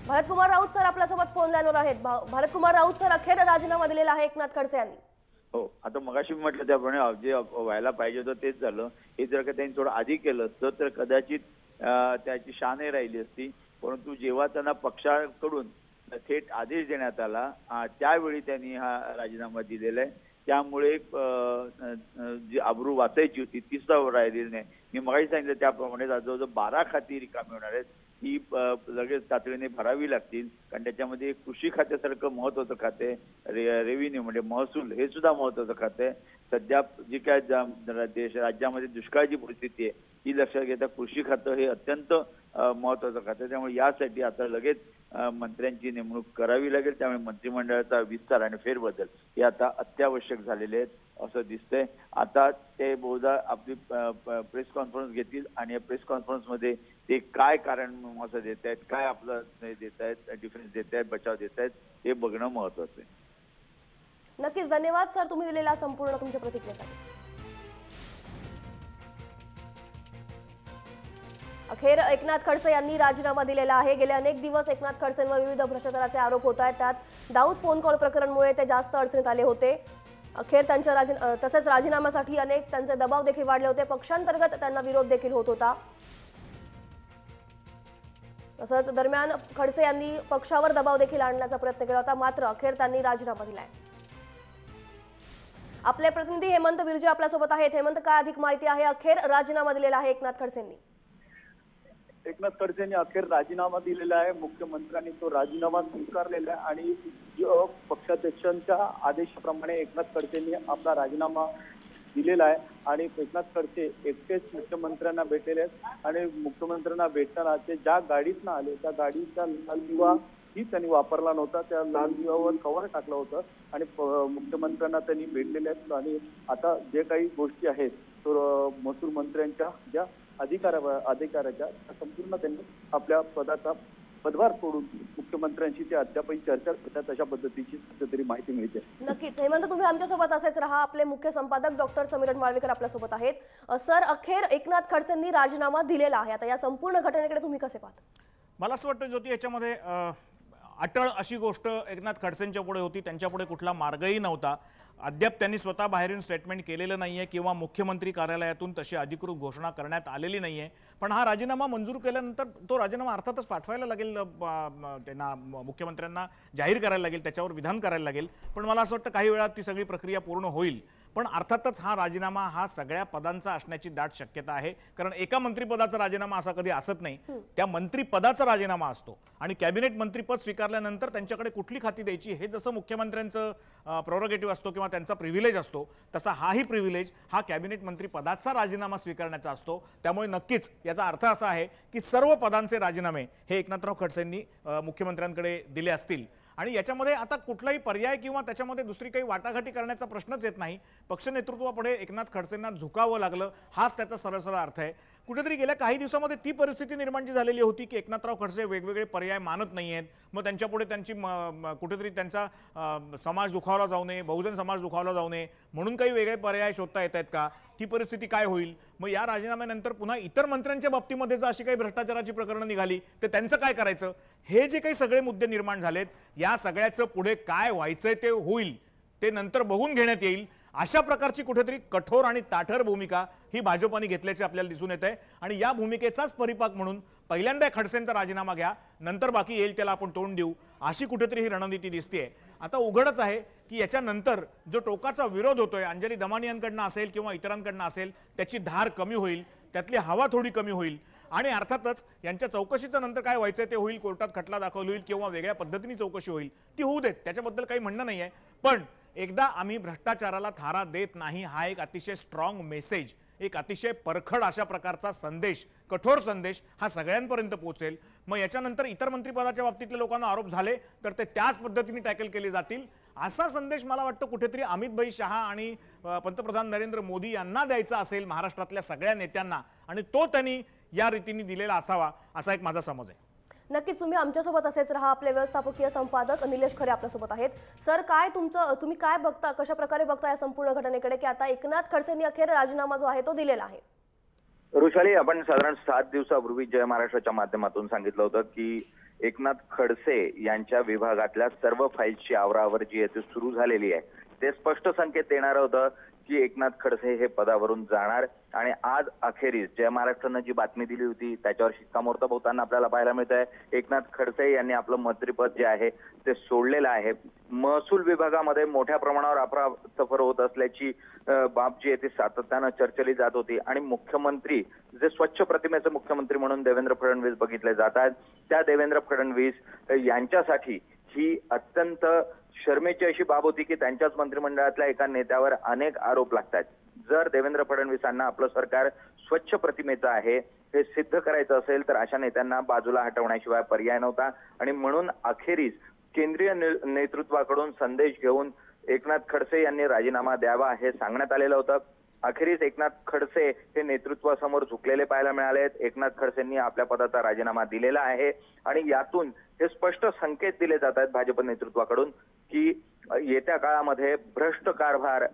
भरतकुमार राऊत सर आपल्यासोबत फोन लाईनवर आहेत। भरतकुमार राऊत सर, अखेर राजीनामा दिलेला आहे एकनाथ खडसे यांनी। हो, आता मगाशी म्हटलं त्याप्रमाणे जे व्हायला पाहिजे होतं तेच झालं। हे जर का त्यांनी थोडं आधी केलं असतं तर कदाचित त्याची शानही राहिली असती, परंतु जेव्हा त्यांना पक्षाकडून थेट आदेश देण्यात आला त्यावेळी त्यांनी हा राजीनामा दिलेला आहे। त्यामुळे जी आबरू वाचायची होती ती सुद्धा राहिलेली नाही। मी मगाशी सांगितलं त्याप्रमाणे जवळजवळ 12 खाती रिकामी होणार आहेत, ही लगेच तातडीने भरावी लागतील, कारण त्याच्यामध्ये कृषी खात्यासारखं महत्त्वाचं खाते, रेव्हेन्यू म्हणजे महसूल हे सुद्धा महत्त्वाचं खाते। सध्या जी काय राज्यामध्ये दुष्काळाची परिस्थिती आहे ही लक्षात घेता कृषी खातं हे अत्यंत महत्त्वाचं खातं, त्यामुळे यासाठी आता लगेच मंत्र्यांची नेमणूक करावी लागेल। त्यामुळे मंत्रिमंडळाचा विस्तार आणि फेरबदल हे आता अत्यावश्यक झालेले आहेत असं दिसतंय। आता ते बहुधा आपली प्रेस कॉन्फरन्स घेतील आणि या प्रेस कॉन्फरन्समध्ये ते काय कारण असं देत आहेत, काय आपलं देत आहेत, डिफेन्स देत आहेत, बचाव देत आहेत, हे बघणं महत्त्वाचं आहे। नक्कीच धन्यवाद सर तुम्ही दिलेला संपूर्ण तुमच्या प्रतिक्रियेसाठी। अखेर एकनाथ खडसे यांनी राजीनामा दिलेला आहे। गेले अनेक दिवस एकनाथ खडसेंवर विविध भ्रष्टाचाराचे आरोप होत आहेत। त्यात दाऊद फोन कॉल प्रकरणमुळे ते जास्त अडचणीत आले होते। अखेर त्यांच्या तसेच राजीनाम्यासाठी अनेक त्यांचे दबाव देखील वाढले होते। पक्षांतर्गत त्यांना विरोध देखील होत होता। तसंच दरम्यान खडसे यांनी पक्षावर दबाव देखील आणण्याचा प्रयत्न केला होता, मात्र अखेर त्यांनी राजीनामा दिलाय। आपले प्रतिनिधी हेमंत बिर्जे आपल्यासोबत आहेत। हेमंत, काय अधिक माहिती आहे? अखेर राजीनामा दिलेला आहे एकनाथ खडसेंनी। एकनाथ खडसेंनी अखेर राजीनामा दिलेला आहे। मुख्यमंत्र्यांनी तो राजीनामा स्वीकारलेला आहे आणि पक्षाध्यक्षांच्या आदेशाप्रमाणे एकनाथ खडसेंनी आपला राजीनामा दिलेला आहे आणि एकनाथ खडसे एकटेच मुख्यमंत्र्यांना भेटलेले आहेत आणि मुख्यमंत्र्यांना भेटताना ते ज्या गाडीतनं आले त्या गाडीचा लाल दिवा ही त्यांनी वापरला नव्हता, त्या लाल दिव्यावर कव्हर टाकलं होतं आणि मुख्यमंत्र्यांना त्यांनी भेटलेले आहेत आणि आता जे काही गोष्टी आहेत तो महसूल मंत्र्यांच्या ज्या अधिकाराच्या संपूर्ण त्यांनी आपल्या पदभार सोडून मुख्यमंत्र्यांशी ते अद्यापही चर्चा करतात अशा पद्धतीची तरी माहिती मिळते। नक्कीच हेमंत, तुम्ही आमच्यासोबत असेच रहा। आपले मुख्य संपादक डॉक्टर समीरण वाळवेकर आपल्यासोबत आहेत। सर, अखेर एकनाथ खडसेंनी राजीनामा दिलेला आहे। आता या संपूर्ण घटनेकडे तुम्ही कसे पाहता? मला असं वाटतं ज्योती, याच्यामध्ये अटळ अशी गोष्ट एकनाथ खडसेंच्या पुढे होती, त्यांच्या पुढे कुठला मार्गही नव्हता। अद्याप त्यांनी स्वतः बाहेरून स्टेटमेंट केलेलं नाहीये किंवा मुख्यमंत्री कार्यालयातून तशी अधिकृत घोषणा करण्यात आलेली नाहीये। पण हा राजीनामा मंजूर केल्यानंतर तो राजीनामा अर्थातच पाठवायला लागेल, त्यांना मुख्यमंत्र्यांना जाहीर करायला लागेल, त्याच्यावर विधान करायला लागेल। पण मला असं वाटतं काही वेळात ती सगळी प्रक्रिया पूर्ण होईल। पण अर्थातच हा राजीनामा हा सगळ्या पदांचा असण्याची दाट शक्यता आहे, कारण एका मंत्रिपदाचा राजीनामा असा कधी असत नाही, त्या मंत्रिपदाचा राजीनामा असतो आणि कॅबिनेट मंत्रिपद स्वीकारल्यानंतर त्यांच्याकडे कुठली खाती द्यायची हे जसं मुख्यमंत्र्यांचं प्रोरोगेटिव्ह असतो किंवा त्यांचा प्रिव्हिलेज असतो, तसा हाही प्रिव्हिलेज हा कॅबिनेट मंत्रिपदाचा राजीनामा स्वीकारण्याचा असतो। त्यामुळे नक्कीच याचा अर्थ असा आहे की सर्व पदांचे राजीनामे हे एकनाथराव खडसेंनी मुख्यमंत्र्यांकडे दिले असतील आणि याच्यामध्ये आता कुठलाही पर्याय किंवा त्याच्यामध्ये दुसरी काही वाटाघाटी करण्याचा प्रश्नच येत नाही। पक्ष नेतृत्वापुढे एकनाथ खडसेंना झुकावं लागलं, हाच त्याचा सरळ अर्थ आहे। कुठेतरी गेल्या काही दिवसामध्ये ती परिस्थिती निर्माण झालेली होती की एकनाथराव खडसे वेगवेगळे पर्याय मानत नाहीयेत, मग त्यांच्यापुढे त्यांची कुठेतरी त्यांचा समाज दुखावला जाऊ नये, बहुजन समाज दुखावला जाऊ नये म्हणून काही वेगळे पर्याय शोधता येत आहेत का? ती परिस्थिती काय होईल? मग या राजीनाम्यानंतर पुन्हा इतर मंत्र्यांच्या बाबतीमध्ये जर अशी काही भ्रष्टाचाराची प्रकरणं निघाली तर त्यांचं काय करायचं? हे जे काही सगळे मुद्दे निर्माण झालेत, या सगळ्याचं पुढे काय व्हायचंय ते होईल, ते नंतर बघून घेण्यात येईल। अशा प्रकारची कुठेतरी कठोर आणि ताठर भूमिका ही भाजपने घेतल्याचे आपल्याला दिसून येत आहे आणि या भूमिकेचाच परिपाक म्हणून पहिल्यांदा खडसेंचा राजीनामा घ्या, नंतर बाकी येईल त्याला आपण तोंड देऊ, अशी कुठेतरी ही रणनीती दिसतेय। आता उघडच आहे की याच्यानंतर जो टोकाचा विरोध होतोय अंजली दमानियांकडनं असेल किंवा इतरांकडनं असेल, त्याची धार कमी होईल, त्यातली हवा थोडी कमी होईल आणि अर्थातच यांच्या चौकशीचं नंतर काय व्हायचंय ते होईल, कोर्टात खटला दाखल होईल किंवा वेगळ्या पद्धतीने चौकशी होईल, ती होऊ देत, त्याच्याबद्दल काही म्हणणं नाही आहे। पण एकदा आम्ही भ्रष्टाचाराला थारा देत नाही हा एक अतिशय स्ट्रॉंग मेसेज, एक अतिशय परखड अशा प्रकारचा संदेश, कठोर संदेश हा सगळ्यांपर्यंत पोहोचेल। मग याच्यानंतर इतर मंत्रिपदाच्या बाबतीतल्या लोकांना आरोप झाले तर ते त्याच पद्धतीने टॅकल केले जातील, असा संदेश मला वाटतं कुठेतरी अमित भाई शहा आणि पंतप्रधान नरेंद्र मोदी यांना द्यायचा असेल महाराष्ट्रातल्या सगळ्या नेत्यांना, आणि तो त्यांनी या रीतीने दिलेला असावा असा एक माझा समज आहे। नक्कीच तुम्ही आमच्यासोबत असेच रहा। आपले व्यवस्थापकीय संपादक निलेश खरे आपल्यासोबत आहेत। सर, काय तुम्ही काय बघता, कशा प्रकारे बघता या संपूर्ण घटनेकडे की आता एकनाथ खडसेंनी अखेर राजीनामा जो आहे तो दिलेला आहे? वृषाली, आपण साधारण 7 दिवसापूर्वी जय महाराष्ट्राच्या माध्यमातून सांगितलं होतं की एकनाथ खडसे यांच्या विभागातल्या सर्व फाईल्सची आवरावर जी आहे ती सुरू झालेली आहे। ते स्पष्ट संकेत देणार होतं की एकनाथ खडसे हे पदावरून जाणार आणि आज अखेरीस जय महाराष्ट्रानं जी बातमी दिली होती त्याच्यावर शिक्कामोर्तब होताना आपल्याला पाहायला मिळत आहे। एकनाथ खडसे यांनी आपलं मंत्रिपद जे आहे ते सोडलेलं आहे। महसूल विभागामध्ये मोठ्या प्रमाणावर अफरातफर होत असल्याची बाब जी आहे ती सातत्यानं चर्चेली जात होती आणि मुख्यमंत्री जे स्वच्छ प्रतिमेचे मुख्यमंत्री म्हणून देवेंद्र फडणवीस बघितले जातात, त्या देवेंद्र फडणवीस यांच्यासाठी ही अत्यंत शर्मेची अशी बाब होती की त्यांच्याच मंत्रिमंडळातल्या एका नेत्यावर अनेक आरोप लागतात। जर देवेंद्र फडणवीसांना आपलं सरकार स्वच्छ प्रतिमेचं आहे हे सिद्ध करायचं असेल तर अशा नेत्यांना बाजूला हटवण्याशिवाय पर्याय नव्हता आणि म्हणून अखेरीस केंद्रीय नेतृत्वाकडून संदेश घेऊन एकनाथ खडसे यांनी राजीनामा द्यावा हे सांगण्यात आलेलं होतं। अखेरीस एकनाथ खडसे हे नेतृत्वासमोर झुकलेले पाहायला मिळाले आहेत। एकनाथ खडसेंनी आपल्या पदाचा राजीनामा दिलेला आहे आणि यातून हे स्पष्ट संकेत दिले जात आहेत भाजप नेतृत्वाकडून की येत्या काळामध्ये भ्रष्ट कारभार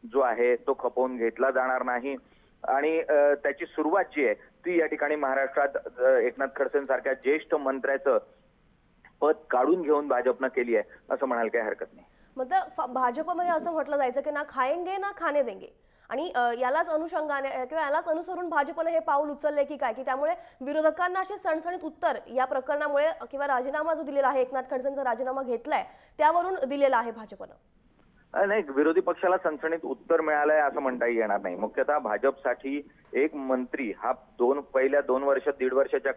जो आहे तो खपवून घेतला जाणार नाही। आणि त्याची सुरुवात जी आहे ती या ठिकाणी महाराष्ट्रात एकनाथ खडसेंसारख्या ज्येष्ठ मंत्र्याचं पद काढून घेऊन भाजपनं केली आहे असं म्हणायला काही हरकत नाही. मतलब भाजपमध्ये असं म्हटलं जायचं की ना खाएंगे ना खाने देंगे, आणि यालाच अनुषंगाने किंवा यालाच अनुसरून भाजपने हे पाऊल उचलले की काय, की त्यामुळे विरोधकांना असे सणसणीत उत्तर या प्रकरणामुळे किंवा राजीनामा जो दिलेला आहे, एकनाथ खडसेंचा राजीनामा घेतलाय त्यावरून दिलेला आहे भाजपनं? नाही, विरोधी पक्षाला सणसणीत उत्तर मिळालंय असं म्हणता येणार नाही. मुख्यतः भाजपसाठी एक मंत्री हा पहिल्या 2 वर्ष 1.5 वर्षाच्या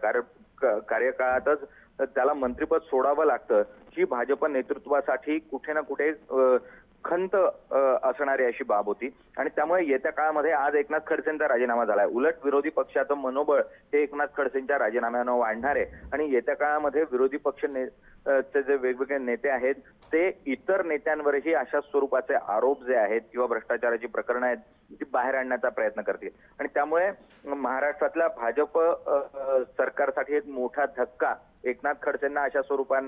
कार्यकाळातच त्याला मंत्रिपद सोडावं लागतं, ही भाजप नेतृत्वासाठी कुठे ना कुठे खंत असणारी अशी बाब होती. आणि त्यामुळे येत्या काळामध्ये आज एकनाथ खडसेंचा राजीनामा झालाय, उलट विरोधी पक्षाचं मनोबळ हे एकनाथ खडसेंच्या राजीनाम्यानं वाढणार आहे. आणि येत्या काळामध्ये विरोधी पक्ष चे जे वेगवेगळे नेते आहेत ते इतर नेत्यांवरही अशा स्वरूपाचे आरोप जे आहेत किंवा भ्रष्टाचाराची प्रकरणं आहेत ती बाहेर आणण्याचा प्रयत्न करतील. आणि त्यामुळे महाराष्ट्रातल्या भाजप सरकारसाठी एक मोठा धक्का एकनाथ खडसेंना अशा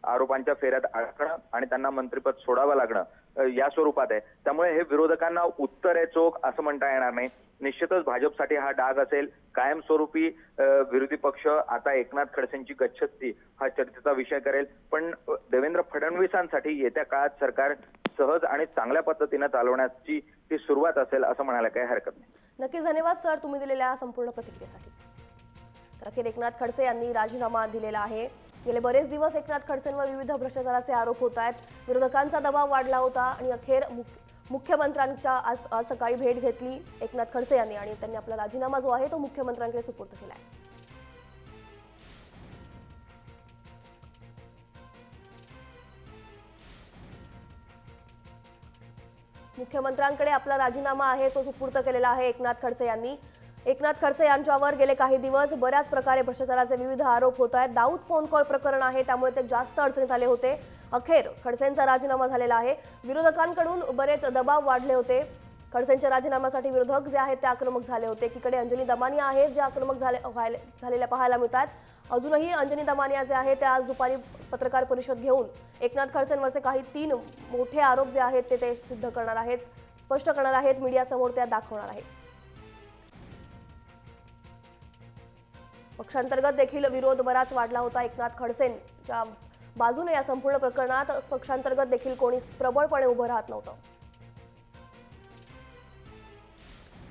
आरोपांच्या फेऱ्यात अडकणं आणि त्यांना मंत्रिपद सोडावं लागणं या स्वरूपात आहे. त्यामुळे हे विरोधकांना उत्तर आहे चोख असं म्हणता येणार नाही. निश्चितच भाजपसाठी हा डाग असेल. कायमस्वरूपी विरोधी पक्ष आता एकनाथ खडसेंची गच्छती हा चर्चेचा विषय करेल. पण देवेंद्र फडणवीसांसाठी येत्या काळात सरकार सहज आणि चांगल्या पद्धतीने चालवण्याची ही सुरुवात असेल असं म्हणायला काही हरकत नाही. नक्कीच धन्यवाद सर तुम्ही दिलेल्या संपूर्ण प्रतिक्रियेसाठी. तर अखेर एकनाथ खडसे यांनी राजीनामा दिलेला आहे. गेले बरेच दिवस एकनाथ खडसेंवर विविध भ्रष्टाचाराचे आरोप होत आहेत. विरोधकांचा दबाव वाढला होता आणि अखेर मुख्यमंत्र्यांच्या आज सकाळी भेट घेतली एकनाथ खडसे यांनी आणि त्यांनी आपला राजीनामा जो आहे तो मुख्यमंत्र्यांकडे सुपूर्द केला आहे. मुख्यमंत्र्यांकडे आपला राजीनामा आहे तो सुपूर्द केलेला आहे एकनाथ खडसे यांनी. एकनाथ खडसे यांच्यावर गेले काही दिवस बऱ्याच प्रकारे भ्रष्टाचाराचे विविध आरोप होत आहेत. दाऊद फोन कॉल प्रकरण आहे त्यामुळे ते जास्त अडचणीत आले होते. अखेर खडसेंचा राजीनामा झालेला आहे. विरोधकांकडून बरेच दबाव वाढले होते. खडसेंच्या राजीनाम्यासाठी विरोधक जे आहेत ते आक्रमक झाले होते. एकीकडे अंजनी दमानिया आहेत जे आक्रमक झालेल्या पाहायला मिळतात. अजूनही अंजनी दमानिया जे आहेत ते आज दुपारी पत्रकार परिषद घेऊन एकनाथ खडसेंवरचे काही 3 मोठे आरोप जे आहेत ते सिद्ध करणार आहेत, स्पष्ट करणार आहेत, मीडियासमोर त्या दाखवणार आहेत. पक्षांतर्गत देखील विरोध बराच वाढला होता. एकनाथ खडसेंच्या बाजूने या संपूर्ण प्रकरणात पक्षांतर्गत देखील कोणी प्रबळपणे उभं राहत नव्हतं.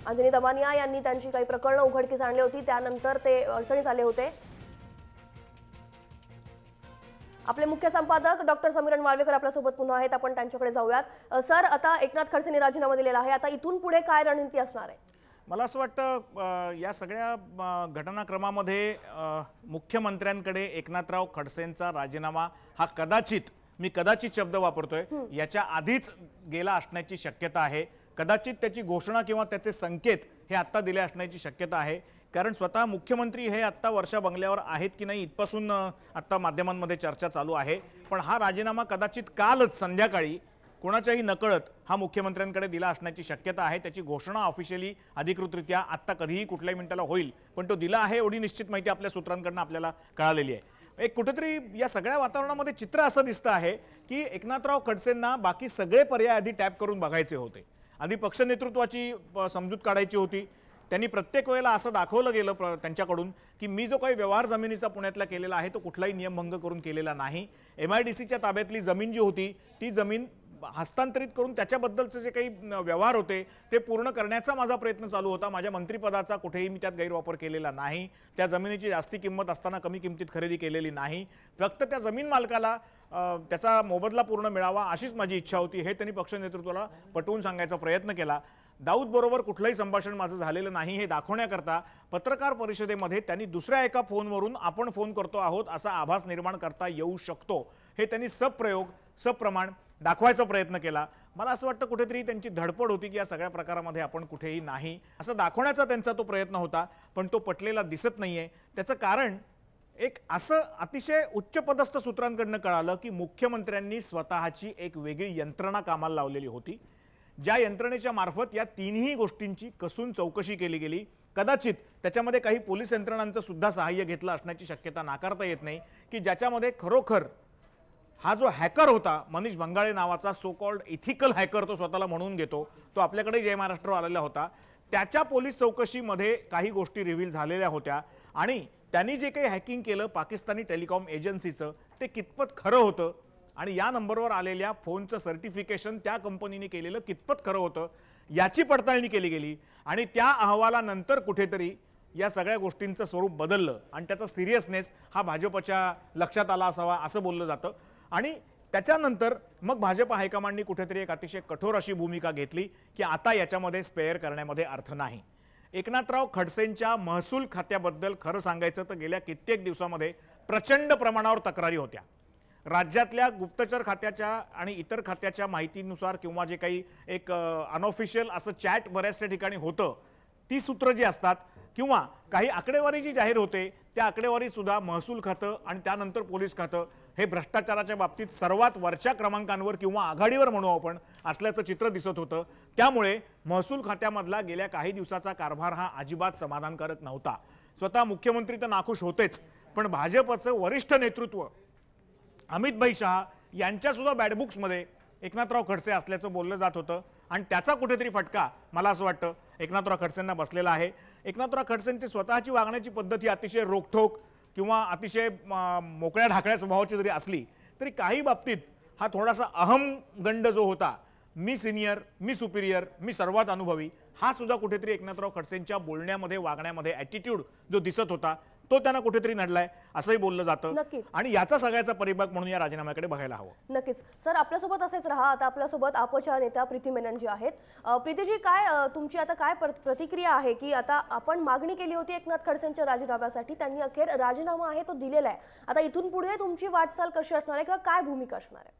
अंजनी दमानिया यांनी त्यांची काही प्रकरणं उघडकीस आणली होती त्यानंतर ते अडचणीत आले होते. आपले मुख्य संपादक डॉक्टर समीरण वाळवेकर आपल्यासोबत पुन्हा आहेत. आपण त्यांच्याकडे जाऊयात. सर, आता एकनाथ खडसेंनी राजीनामा दिलेला आहे. आता इथून पुढे काय रणनीती असणार आहे? मला असं वाटतं या सगळ्या घटनाक्रमामध्ये मुख्यमंत्र्यांकडे एकनाथराव खडसेंचा राजीनामा हा कदाचित शब्द वापरतोय याच्या आधीच गेला असण्याची शक्यता आहे. कदाचित त्याची घोषणा किंवा त्याचे संकेत हे आत्ता दिले असण्याची शक्यता आहे. कारण स्वतः मुख्यमंत्री हे आत्ता वर्षा बंगल्यावर आहेत की नाही इथपासून आत्ता माध्यमांमध्ये चर्चा चालू आहे. पण हा राजीनामा कदाचित कालच संध्याकाळी कोणाच्याही नकळत हा मुख्यमंत्र्यांकडे दिला असण्याची शक्यता आहे. त्याची घोषणा ऑफिशियली अधिकृतरित्या आत्ता कधीही कुठल्याही मिनिटाला होईल, पण तो दिला आहे एवढी निश्चित माहिती आपल्या सूत्रांकडून आपल्याला कळालेली आहे. एक कुठेतरी या सगळ्या वातावरणामध्ये चित्र असं दिसतं आहे की एकनाथराव खडसेंना बाकी सगळे पर्याय आधी टॅप करून बघायचे होते. आधी पक्ष नेतृत्वाची समजूत काढायची होती. त्यांनी प्रत्येक वेळेला असं दाखवलं गेलं त्यांच्याकडून की मी जो काही व्यवहार जमिनीचा पुण्यातला केलेला आहे तो कुठलाही नियमभंग करून केलेला नाही. MIDCच्या ताब्यातली जमीन जी होती ती जमीन हस्तांतरित करून त्याच्याबद्दलचे जे काही व्यवहार होते ते पूर्ण करण्याचा माझा प्रयत्न चालू होता. माझ्या मंत्रिपदाचा कुठेही मी त्यात गैरवापर केलेला नाही. त्या जमिनीची जास्ती किंमत असताना कमी किमतीत खरेदी केलेली नाही. फक्त त्या जमीन मालकाला त्याचा मोबदला पूर्ण मिळावा अशीच माझी इच्छा होती. हे त्यांनी पक्ष नेतृत्वाला पटवून सांगायचा प्रयत्न केला. दाऊद बरोबर कुठलंही संभाषण माझं झालेलं नाही हे दाखवण्याकरता पत्रकार परिषदेमध्ये त्यांनी दुसऱ्या एका फोनवरून आपण फोन करतो आहोत असा आभास निर्माण करता येऊ शकतो हे त्यांनी सप्रमाण दाखवायचा प्रयत्न केला. मला असं वाटतं कुठेतरी त्यांची धडपड होती की या सगळ्या प्रकारामध्ये आपण कुठेही नाही असं दाखवण्याचा त्यांचा तो प्रयत्न होता, पण तो पटलेला दिसत नाहीये. त्याचं कारण एक असं अतिशय उच्चपदस्थ सूत्रांकडनं कळालं की मुख्यमंत्र्यांनी स्वतःची एक वेगळी यंत्रणा कामाला लावलेली होती, ज्या यंत्रणेच्या मार्फत या 3ही गोष्टींची कसून चौकशी केली गेली. कदाचित त्याच्यामध्ये काही पोलीस यंत्रणांचं सुद्धा सहाय्य घेतलं असण्याची शक्यता नाकारता येत नाही की ज्याच्यामध्ये खरोखर हा जो हॅकर होता मनीष भंगाळे नावाचा सो कॉल्ड इथिकल हॅकर, तो स्वतःला म्हणून घेतो, तो आपल्याकडे जय महाराष्ट्र आलेला होता. त्याच्या पोलीस चौकशीमध्ये काही गोष्टी रिव्हील झालेल्या होत्या आणि त्यांनी जे काही हॅकिंग केलं पाकिस्तानी टेलिकॉम एजन्सीचं ते कितपत खरं होतं आणि या नंबरवर आलेल्या फोनचं सर्टिफिकेशन त्या कंपनीने केलेलं कितपत खरं होतं याची पडताळणी केली गेली आणि त्या अहवालानंतर कुठेतरी या सगळ्या गोष्टींचं स्वरूप बदललं आणि त्याचा सिरियसनेस हा भाजपच्या लक्षात आला असावा असं बोललं जातं आणि त्याच्यानंतर मग भाजप हायकमांडनी कुठेतरी एक अतिशय कठोर अशी भूमिका घेतली की आता याच्यामध्ये स्पेअर करण्यामध्ये अर्थ नाही। एकनाथराव खडसेंच्या महसूल खात्याबद्दल खरं सांगायचं तर गेल्या कित्येक दिवसामध्ये प्रचंड प्रमाणावर तक्रारी होत्या। राज्यातल्या गुप्तचर खात्याच्या आणि इतर खात्याच्या माहितीनुसार किंवा जे काही एक अनऑफिशियल असं चॅट बऱ्याचशा ठिकाणी होतं ती सूत्र जी असतात किंवा काही आकडेवारी जी जाहीर होते त्या आकडेवारी सुद्धा महसूल खातं आणि त्यानंतर पोलीस खातं हे भ्रष्टाचाराच्या बाबतीत सर्वात वरच्या क्रमांकांवर किंवा आघाडीवर म्हणू आपण असल्याचं चित्र दिसत होतं। त्यामुळे महसूल खात्यामधला गेल्या काही दिवसाचा कारभार हा अजिबात समाधानकारक नव्हता। स्वतः मुख्यमंत्री तर नाखुश होतेच पण भाजपचं वरिष्ठ नेतृत्व अमित भाई शहा यांच्या सुद्धा बॅडबुक्समध्ये एकनाथराव खडसे असल्याचं बोललं जात होतं आणि त्याचा कुठेतरी फटका मला असं वाटतं एकनाथराव खडसेंना बसलेला आहे। एकनाथराव खडसेंची स्वतःची वागण्याची पद्धत ही अतिशय रोखठोक किंवा अतिशय मोकळ्या ढाकळ्या स्वभावाची जरी असली तरी काही बाबतीत हा थोडासा अहमगंड जो होता मी सिनियर मी सुपिरियर मी सर्वात अनुभवी हा सुद्धा कुठेतरी एकनाथराव खडसेंच्या बोलण्यामध्ये वागण्यामध्ये ॲटिट्यूड जो दिसत होता तो त्यांना कुठेतरी नडलाय असंही बोललं जातं आणि याचा सगळ्याचा परिभाग म्हणून या राजीनाम्याकडे बघायला हवं। नक्कीच सर आपल्यासोबत असेच राहा। आता आपल्यासोबत आपच्या नेत्या प्रीती मेनन जी आहेत। प्रीतीजी काय तुमची आता काय प्रतिक्रिया आहे की आता आपण मागणी केली होती एकनाथ खडसेंच्या राजीनाम्यासाठी त्यांनी अखेर राजीनामा आहे तो दिलेला आहे। आता इथून पुढे तुमची वाटचाल कशी असणार आहे किंवा काय भूमिका असणार आहे?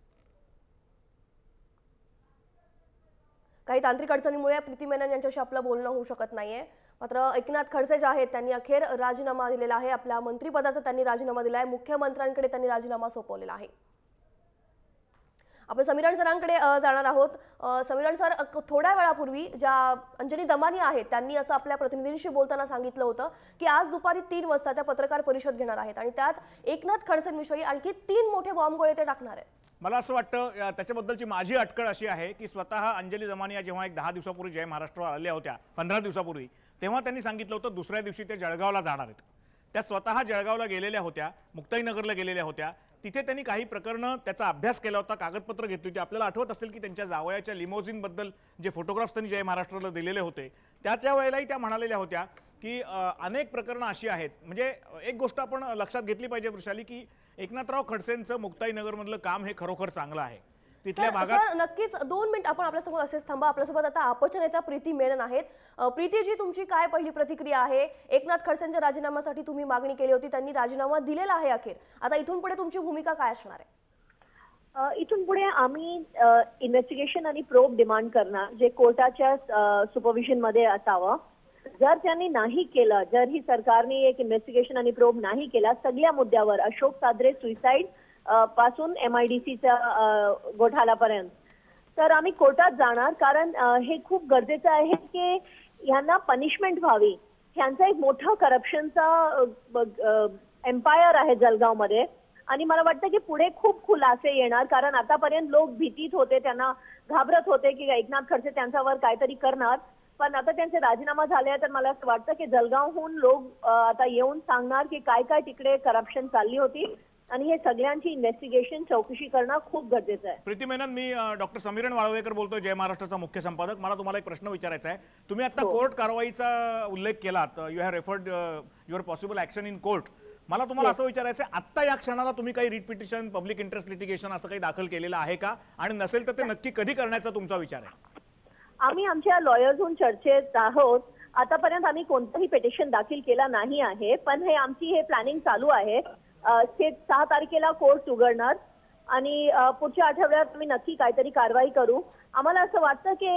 काही तांत्रिक अडचणीमुळे प्रीती मेनन यांच्याशी आपलं बोलणं होऊ शकत नाहीये मात्र एकनाथ खडसे जे आहेत त्यांनी अखेर राजीनामा दिलेला आहे। आपल्या मंत्रिपदाचा त्यांनी राजीनामा दिला आहे। मुख्यमंत्र्यांकडे त्यांनी राजीनामा सोपवलेला आहे। आपण समीरण सरांकडे जाणार आहोत। समीरण सर थोड्या वेळापूर्वी ज्या अंजली दमानी आहेत त्यांनी असं आपल्या प्रतिनिधींशी बोलताना सांगितलं होतं की आज दुपारी 3 वाजता त्या पत्रकार परिषद घेणार आहेत आणि त्यात एकनाथ खडसेंविषयी आणखी 3 मोठे बॉम्बगोळे ते टाकणार आहेत। मला असं वाटतं त्याच्याबद्दलची माझी अटकळ अशी आहे की स्वतः अंजली दमानिया जेव्हा एक 10 दिवसापूर्वी जय महाराष्ट्रावर आल्या होत्या 15 दिवसापूर्वी तेव्हा त्यांनी सांगितलं होतं दुसऱ्या दिवशी ते जळगावला जाणार आहेत। त्या स्वतः जळगावला गेलेल्या होत्या, मुक्ताईनगरला गेलेल्या होत्या। तिथे त्यांनी काही प्रकरणं त्याचा अभ्यास केला होता, कागदपत्र घेतली होती। आपल्याला आठवत असेल की त्यांच्या जावयाच्या लिमोझिन बद्दल जे फोटोग्राफ्स त्यांनी जय महाराष्ट्राला दिलेले होते त्याच्या वेळेलाही त्या म्हणालेल्या होत्या की अनेक प्रकरणं अशी आहेत। म्हणजे एक गोष्ट आपण लक्षात घेतली पाहिजे वृषाली की एकनाथराव खडसेंचं मुक्ताईनगरमधलं काम हे खरोखर चांगलं आहे। तिथल्या भागात नक्कीच 2 मिनिट आपण आपल्यासोबत असेच थांबा। आपल्यासोबत आता अपच्या नेत्या प्रीती मेनन आहेत। प्रीतीजी तुमची काय पहिली प्रतिक्रिया आहे? एकनाथ खडसेंच्या राजीनाम्यासाठी तुम्ही मागणी केली होती त्यांनी राजीनामा दिलेला आहे अखेर। आता इथून पुढे तुमची भूमिका काय असणार आहे? इथून पुढे आम्ही इन्व्हेस्टिगेशन आणि प्रोब डिमांड करणार जे कोर्टाच्या सुपरविजन मध्ये असावं। जर त्यांनी नाही केलं, जर ही सरकारने एक इन्व्हेस्टिगेशन आणि प्रोब नाही केला सगळ्या मुद्द्यावर अशोक साद्रे सुसाईड पासून MIDCच्या घोटाळ्यापर्यंत तर आम्ही कोर्टात जाणार कारण हे खूप गरजेचं आहे की यांना पनिशमेंट व्हावी। यांचा एक मोठा करप्शनचा एम्पायर आहे जळगावमध्ये आणि मला वाटतं की पुढे खूप खुलासे येणार कारण आतापर्यंत लोक भीतीत होते, त्यांना घाबरत होते की एकनाथ खडसे त्यांच्यावर काहीतरी करणार पण आता त्यांचे राजीनामा झाले तर मला असं वाटतं की जळगावहून लोक आता येऊन सांगणार की काय काय तिकडे करप्शन चालली होती आणि हे सगळ्यांची इन्व्हेस्टिगेशन चौकशी करणं खूप गरजेचं आहे। प्रीती मेनन मी डॉक्टर समीरण वाळवेकर बोलतोय जय महाराष्ट्राचा मुख्य संपादक। मला तुम्हाला एक प्रश्न विचारायचा आहे। तुम्ही आता कोर्ट कारवाईचा उल्लेख केलात, you have referred your possible action in court. मला तुम्हाला असं विचारायचं आहे आत्ता या क्षणाला तुम्ही काही writ petition public interest litigation असं काही दाखल केलेलं आहे का आणि नसेल तर ते नक्की कधी करण्याचा तुमचा विचार आहे? आम्ही आमच्या लॉयर्सहून चर्चेत आहोत। आतापर्यंत आम्ही कोणतंही पिटिशन दाखल केला नाही आहे पण हे आमची हे प्लॅनिंग चालू आहे। 6 तारखेला कोर्ट उघडणार आणि पुढच्या आठवड्यात आम्ही नक्की काहीतरी कारवाई करू। आम्हाला असं वाटतं की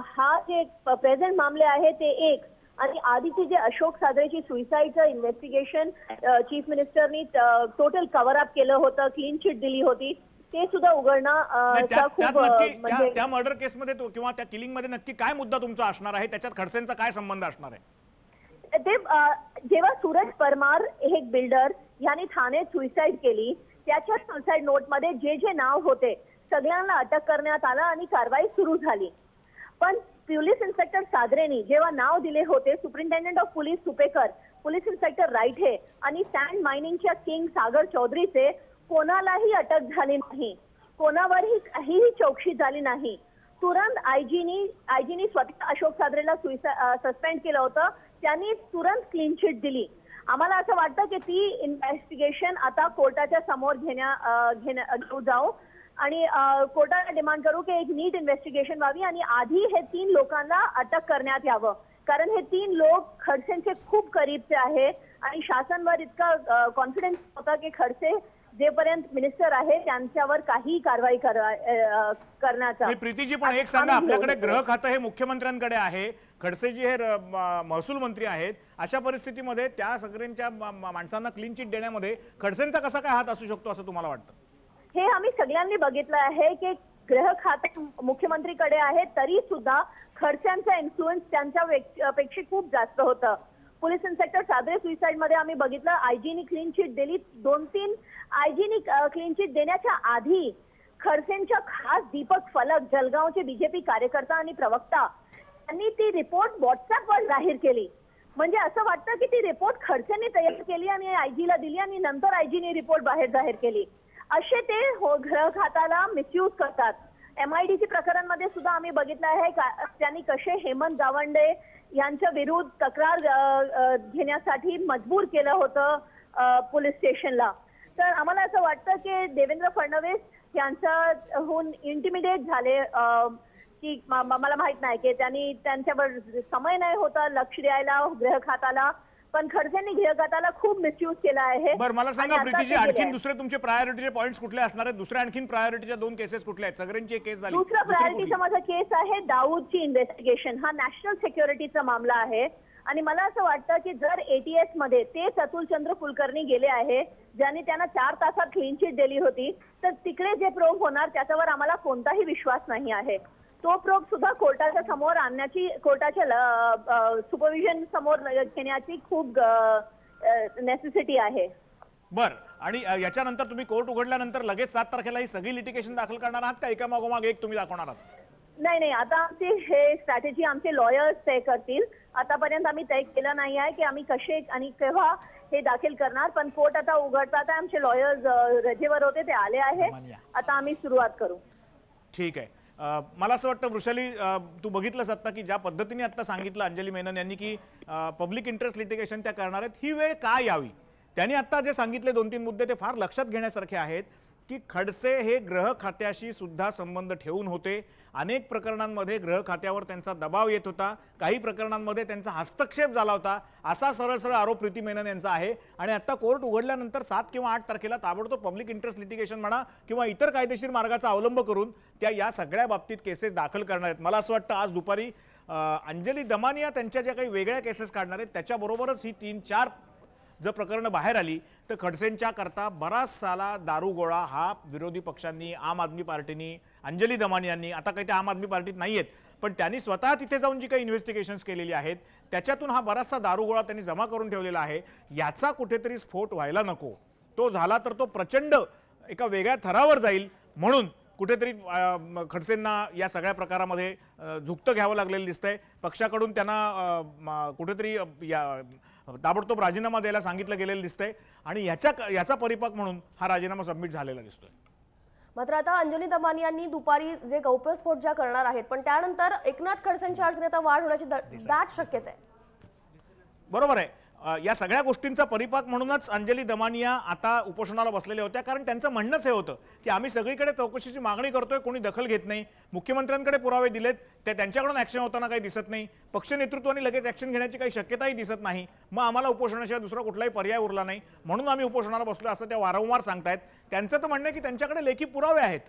हा जे प्रेझेंट मामले आहे ते एक आणि आधीचे जे अशोक साद्रेची सुसाईडचं इन्व्हेस्टिगेशन चीफ मिनिस्टरनी टोटल कव्हर अप केलं होतं, क्लीन चिट दिली होती ते सुद्धा उघडणं त्या मर्डर केसमध्ये किंवा त्या किलिंग मध्ये नक्की काय मुद्दा तुमचा असणार आहे? त्याच्यात खडसेंचा काय संबंध असणार आहे? ते जेव्हा सूरज परमार एक बिल्डर याने ठाण्यात सुसाईड केली त्याच्या सुसाईड नोटमध्ये जे जे नाव होते सगळ्यांना अटक करण्यात आलं आणि कारवाई सुरू झाली पण पोलीस इन्स्पेक्टर सादरेनी जेव्हा नाव दिले होते superintendent of police Supekar, police inspector Raithe आणि सँड मायनिंगच्या किंग सागर चौधरीचे कोणालाही अटक झाली नाही, कोणावरही काहीही चौकशी झाली नाही. तुरंत आयजीनी स्वतः अशोक सादरेला सस्पेंड केलं होतं. त्यांनी तुरंत क्लीन चिट दिली. आम्हाला असं वाटतं की ती इन्व्हेस्टिगेशन आता कोर्टाच्या समोर घेऊ जाऊ आणि कोर्टाला डिमांड करू की एक नीट इन्व्हेस्टिगेशन व्हावी आणि आधी हे 3 लोकांना अटक करण्यात यावं, कारण हे 3 लोक खडसेंचे खूप करीबचे आहे आणि शासनवर इतका कॉन्फिडन्स होता की खडसे जेपर्यंत मिनिस्टर आहे त्यांच्यावर काही कारवाई करण्याचा. प्रीतीजी, पण एक सांगा, आपल्याकडे गृह खातं हे मुख्यमंत्र्यांकडे आहे, खडसेजी हे महसूल मंत्री आहेत, अशा परिस्थितीमध्ये त्या सगळ्यांच्या माणसांना क्लीन चिट देण्यामध्ये खडसेंचा कसा काय हात असू शकतो असं तुम्हाला वाटतं? हे आम्ही सगळ्यांनी बघितलं आहे की गृह खाते मुख्यमंत्रीकडे आहे तरी सुद्धा खडसेंचा इन्फ्लुएन्स त्यांच्या पेक्षा खूप जास्त होतं. पोलीस इन्स्पेक्टर सादरे सुसाइड मध्ये आम्ही बघितलं आयजीनी क्लीन चिट दिली. 2-3 आयजीनी क्लीन चिट देण्याच्या आधी खडसेंच्या खास दीपक फलक, जळगावचे बीजेपी कार्यकर्ता आणि प्रवक्ता, त्यांनी ती रिपोर्ट व्हॉट्सअपवर जाहीर केली. म्हणजे असं वाटतं की ती रिपोर्ट खडसेंनी तयार केली आणि आयजीला दिली आणि नंतर आयजीनी रिपोर्ट बाहेर जाहीर केली. असे ते गृह खात्याला मिसयूज करतात. MIDC प्रकरणमध्ये सुद्धा आम्ही बघितलं आहे त्यांनी कसे हेमंत गावंडे यांच्या विरुद्ध तक्रार घेण्यासाठी मजबूर केलं होतं पोलीस स्टेशनला. तर आम्हाला असं वाटतं की देवेंद्र फडणवीस यांच्याहून इंटिमिडेट झाले की मला माहित नाही की त्यांच्यावर समय नाही होता लक्ष द्यायला गृह खात्याला, पण खडसेंनी गृह खात्याला खूप मिसयूज केला आहे. बरं, मला सांगा प्रीतीजी, आणखीन दुसरे तुमचे प्रायोरिटीचे पॉइंट्स कुठले असणार आहेत? दुसऱ्या आणखीन प्रायोरिटीच्या 2 केसेस कुठल्या आहेत? सगळ्यांची एक केस झाली. दुसरा प्रायोरिटीचा माझा केस आहे दाऊदची इन्व्हेस्टिगेशन. हा नॅशनल सिक्युरिटीचा मामला आहे आणि मला असं वाटतं की जर ATS मध्ये तेच अतुलचंद्र कुलकर्णी गेले आहे ज्यांनी त्यांना 4 तासात क्लीन चिट दिली होती, तर तिकडे जे प्रोब होणार त्याच्यावर आम्हाला कोणताही विश्वास नाही आहे. तो प्रोब सुद्धा कोर्टाच्या समोर आणण्याची, कोर्टाच्या सुपरविजन समोर घेण्याची खूप नेसेसिटी आहे. बर, आणि याच्यानंतर तुम्ही कोर्ट उघडल्यानंतर लगेच 7 तारखेला ही सगळी लिटिगेशन दाखल करणार आहात का एका मागोमाग एक तुम्ही दाखवणार आहात? नाही, आता आमची हे स्ट्रॅटेजी आमचे लॉयर्स तय करतील. आतापर्यंत आम्ही तय केलं नाही आहे की आम्ही कसे आणि केव्हा हे दाखल करणार, पण कोर्ट आता उघडतात. आमचे लॉयर्स रजेवर होते, ते आले आहे. आता आम्ही सुरुवात करू. ठीक आहे. मला असं वाटतं वृषाली, तू बघितलंस आता की ज्या पद्धतीने आता सांगितलं अंजली मेनन यांनी की पब्लिक इंटरेस्ट लिटिगेशन त्या करणार आहेत, ही वेळ का यावी? त्यांनी आता जे सांगितले 2-3 मुद्दे ते फार लक्षात घेण्यासारखे आहेत की खडसे हे गृह खात्याशी सुद्धा संबंध ठेवून होते. अनेक प्रकरणांमध्ये गृह खात्यावर त्यांचा दबाव येत होता, काही प्रकरणांमध्ये त्यांचा हस्तक्षेप झाला होता, असा सरळ आरोप प्रीती मेनन यांचा आहे. आणि आता कोर्ट उघडल्यानंतर 7 किंवा 8 तारखेला ताबडतोब पब्लिक इंटरेस्ट लिटिगेशन म्हणा किंवा इतर कायदेशीर मार्गाचा अवलंब करून त्या या सगळ्या बाबतीत केसेस दाखल करणार आहेत. मला असं वाटतं आज दुपारी अंजली दमानिया त्यांच्या ज्या काही वेगळ्या केसेस काढणार आहेत त्याच्याबरोबरच ही 3-4 जर प्रकरणं बाहेर आली तर खडसेंच्या करता बराच साला दारुगोळा हा विरोधी पक्षांनी, आम आदमी पार्टीनी, अंजली दमानियांनी, आता काही ते आम आदमी पार्टीत नाही आहेत पण त्यांनी स्वतः तिथे जाऊन जी काही इन्व्हेस्टिगेशन्स केलेली आहेत त्याच्यातून हा बराचसा दारुगोळा त्यांनी जमा करून ठेवलेला आहे. याचा कुठेतरी स्फोट व्हायला नको. तो झाला तर तो प्रचंड एका वेगळ्या थरावर जाईल. म्हणून कुठेतरी खडसेंना या सगळ्या प्रकारामध्ये झुकतं घ्यावं लागलेलं दिसतंय. पक्षाकडून त्यांना कुठेतरी ताबडतोब राजीनामा द्यायला सांगितलं गेलेलं दिसतंय आणि याचा परिपाक म्हणून हा राजीनामा सबमिट झालेला दिसतोय. मात्र आता अंजली दमानियांनी दुपारी जे गौप्यस्फोट ज्या करणार आहेत पण त्यानंतर एकनाथ खडसेंच्या अडचणीत आता वाढ होण्याची दाट शक्यता आहे. बरोबर आहे. या सगळ्या गोष्टींचा परिपाक म्हणूनच अंजली दमानिया आता उपोषणाला बसलेल्या होत्या, कारण त्यांचं म्हणणंच हे होतं की आम्ही सगळीकडे चौकशीची मागणी करतोय, कोणी दखल घेत नाही, मुख्यमंत्र्यांकडे पुरावे दिलेत, त्यांच्याकडून ऍक्शन होताना काही दिसत नाही, पक्ष नेतृत्वाने लगेच ऍक्शन घेण्याची काही शक्यताही दिसत नाही, मग आम्हाला उपोषणाशिवाय दुसरा कुठलाही पर्याय उरला नाही म्हणून आम्ही उपोषणाला बसलो असं त्या वारंवार सांगतायत. त्यांचं तर म्हणणं आहे की त्यांच्याकडे लेखी पुरावे आहेत,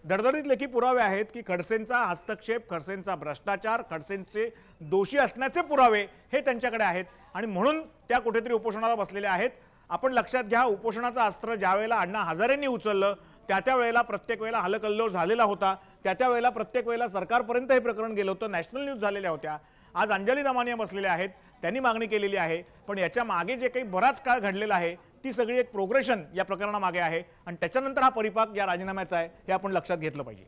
दडदडीत लेखी पुरावे आहेत की खडसेंचा हस्तक्षेप, खडसेंचा भ्रष्टाचार, खडसेंचे दोषी असण्याचे पुरावे हे त्यांच्याकडे आहेत आणि म्हणून त्या कुठेतरी उपोषणाला बसलेल्या आहेत. आपण लक्षात घ्या, उपोषणाचं अस्त्र ज्या वेळेला अण्णा हजारेंनी उचललं त्या वेळेला प्रत्येक वेळेला हलकल्लोळ झालेला होता, त्या वेळेला प्रत्येक वेळेला सरकारपर्यंत हे प्रकरण गेलं होतं, नॅशनल न्यूज झालेल्या होत्या. आज अंजली दमानिया बसलेल्या आहेत, त्यांनी मागणी केलेली आहे, पण याच्या मागे जे काही बराच काळ घडलेलं आहे ती सगळी एक प्रोग्रेशन या प्रकरणामागे आहे आणि त्याच्यानंतर हा परिपाक या राजीनाम्याचा आहे हे आपण लक्षात घेतलं पाहिजे.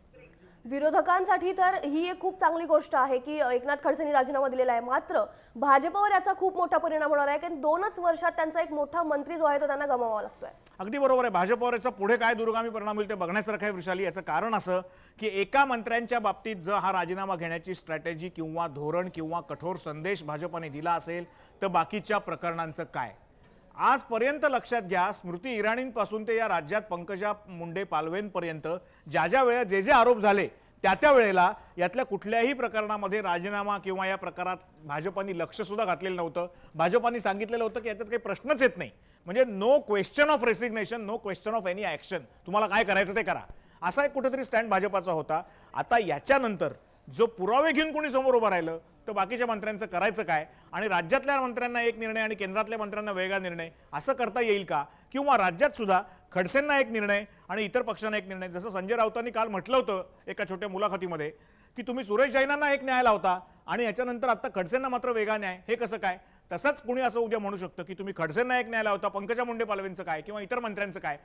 विरोधकांसाठी तर ही एक खूप चांगली गोष्ट आहे की एकनाथ खडसेंनी राजीनामा दिलेला आहे, मात्र भाजपवर याचा खूप मोठा परिणाम होणार आहे, कारण 2च वर्षात त्यांचा एक मोठा मंत्री जो आहे तो त्यांना गमावावा लागतोय. अगदी बरोबर आहे. भाजपवर याचा पुढे काय दूरगामी परिणाम होईल ते बघण्यासारखं आहे वृषाली. याचं कारण असं की एका मंत्र्यांच्या बाबतीत जर हा राजीनामा घेण्याची स्ट्रॅटेजी किंवा धोरण किंवा कठोर संदेश भाजपने दिला असेल तर बाकीच्या प्रकरणांचं काय. आजपर्यंत लक्षात घ्या, स्मृती इराणींपासून ते या राज्यात पंकजा मुंडे पालवेंपर्यंत ज्या वेळेला जे आरोप झाले त्या वेळेला यातल्या कुठल्याही प्रकरणामध्ये राजीनामा किंवा या प्रकारात भाजपाने लक्ष सुद्धा घातलेलं नव्हतं. भाजपाने सांगितलेलं होतं की याच्यात काही प्रश्नच येत नाही, म्हणजे no question of resignation, no question of any action, तुम्हाला काय करायचं ते करा, असा एक कुठेतरी स्टँड भाजपाचा होता. आता याच्यानंतर जो पुरावे घेऊन कोणी समोर उभं राहिलं तर बाकीच्या मंत्र्यांचं करायचं काय, आणि राज्यातल्या मंत्र्यांना एक निर्णय आणि केंद्रातल्या मंत्र्यांना वेगळा निर्णय असं करता येईल का, किंवा राज्यात सुद्धा खडसेंना एक निर्णय आणि इतर पक्षांना एक निर्णय. जसं संजय राऊतांनी काल म्हटलं होतं एका छोट्या मुलाखतीमध्ये की तुम्ही सुरेश जैनांना एक न्याय लावता आणि याच्यानंतर आता खडसेंना मात्र वेगळा न्याय, हे कसं काय. तसंच कुणी असं उद्या म्हणू शकतं की तुम्ही खडसेंना एक न्याय लावता, पंकजा मुंडे पालवेंचं काय किंवा इतर मंत्र्यांचं काय.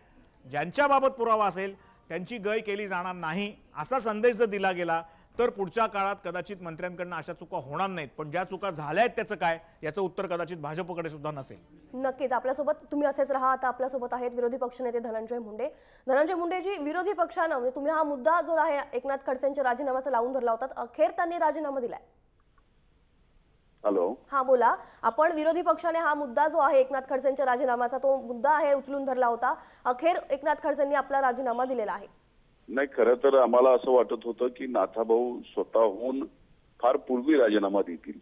ज्यांच्याबाबत पुरावा असेल त्यांची गय केली जाणार नाही असा संदेश जर दिला गेला तर पुढच्या काळात कदाचित मंत्र्यांकडून अशा चुका होणार नाहीत, पण ज्या चुका झाल्या आहेत त्याचं काय, याचं उत्तर कदाचित भाजपकडे सुद्धा नसेल. नक्कीच आपल्यासोबत तुम्ही असेच राहा. आता आपल्यासोबत आहेत विरोधी पक्षनेते धनंजय मुंडे. धनंजय मुंडेजी, विरोधी पक्षानं म्हणजे तुम्ही हा मुद्दा जो आहे एकनाथ खडसेंच्या राजीनाम्याचा लावून धरला होता, अखेर त्यांनी राजीनामा दिलाय. हॅलो, हा बोला. आपण विरोधी पक्षाने हा मुद्दा जो आहे एकनाथ खडसेंच्या राजीनाम्याचा तो मुद्दा आहे उचलून धरला होता, अखेर एकनाथ खडसेंनी आपला राजीनामा दिलेला आहे. नाही, खरं तर आम्हाला असं वाटत होतं की नाथाभाऊ स्वतःहून फार पूर्वी राजीनामा देतील,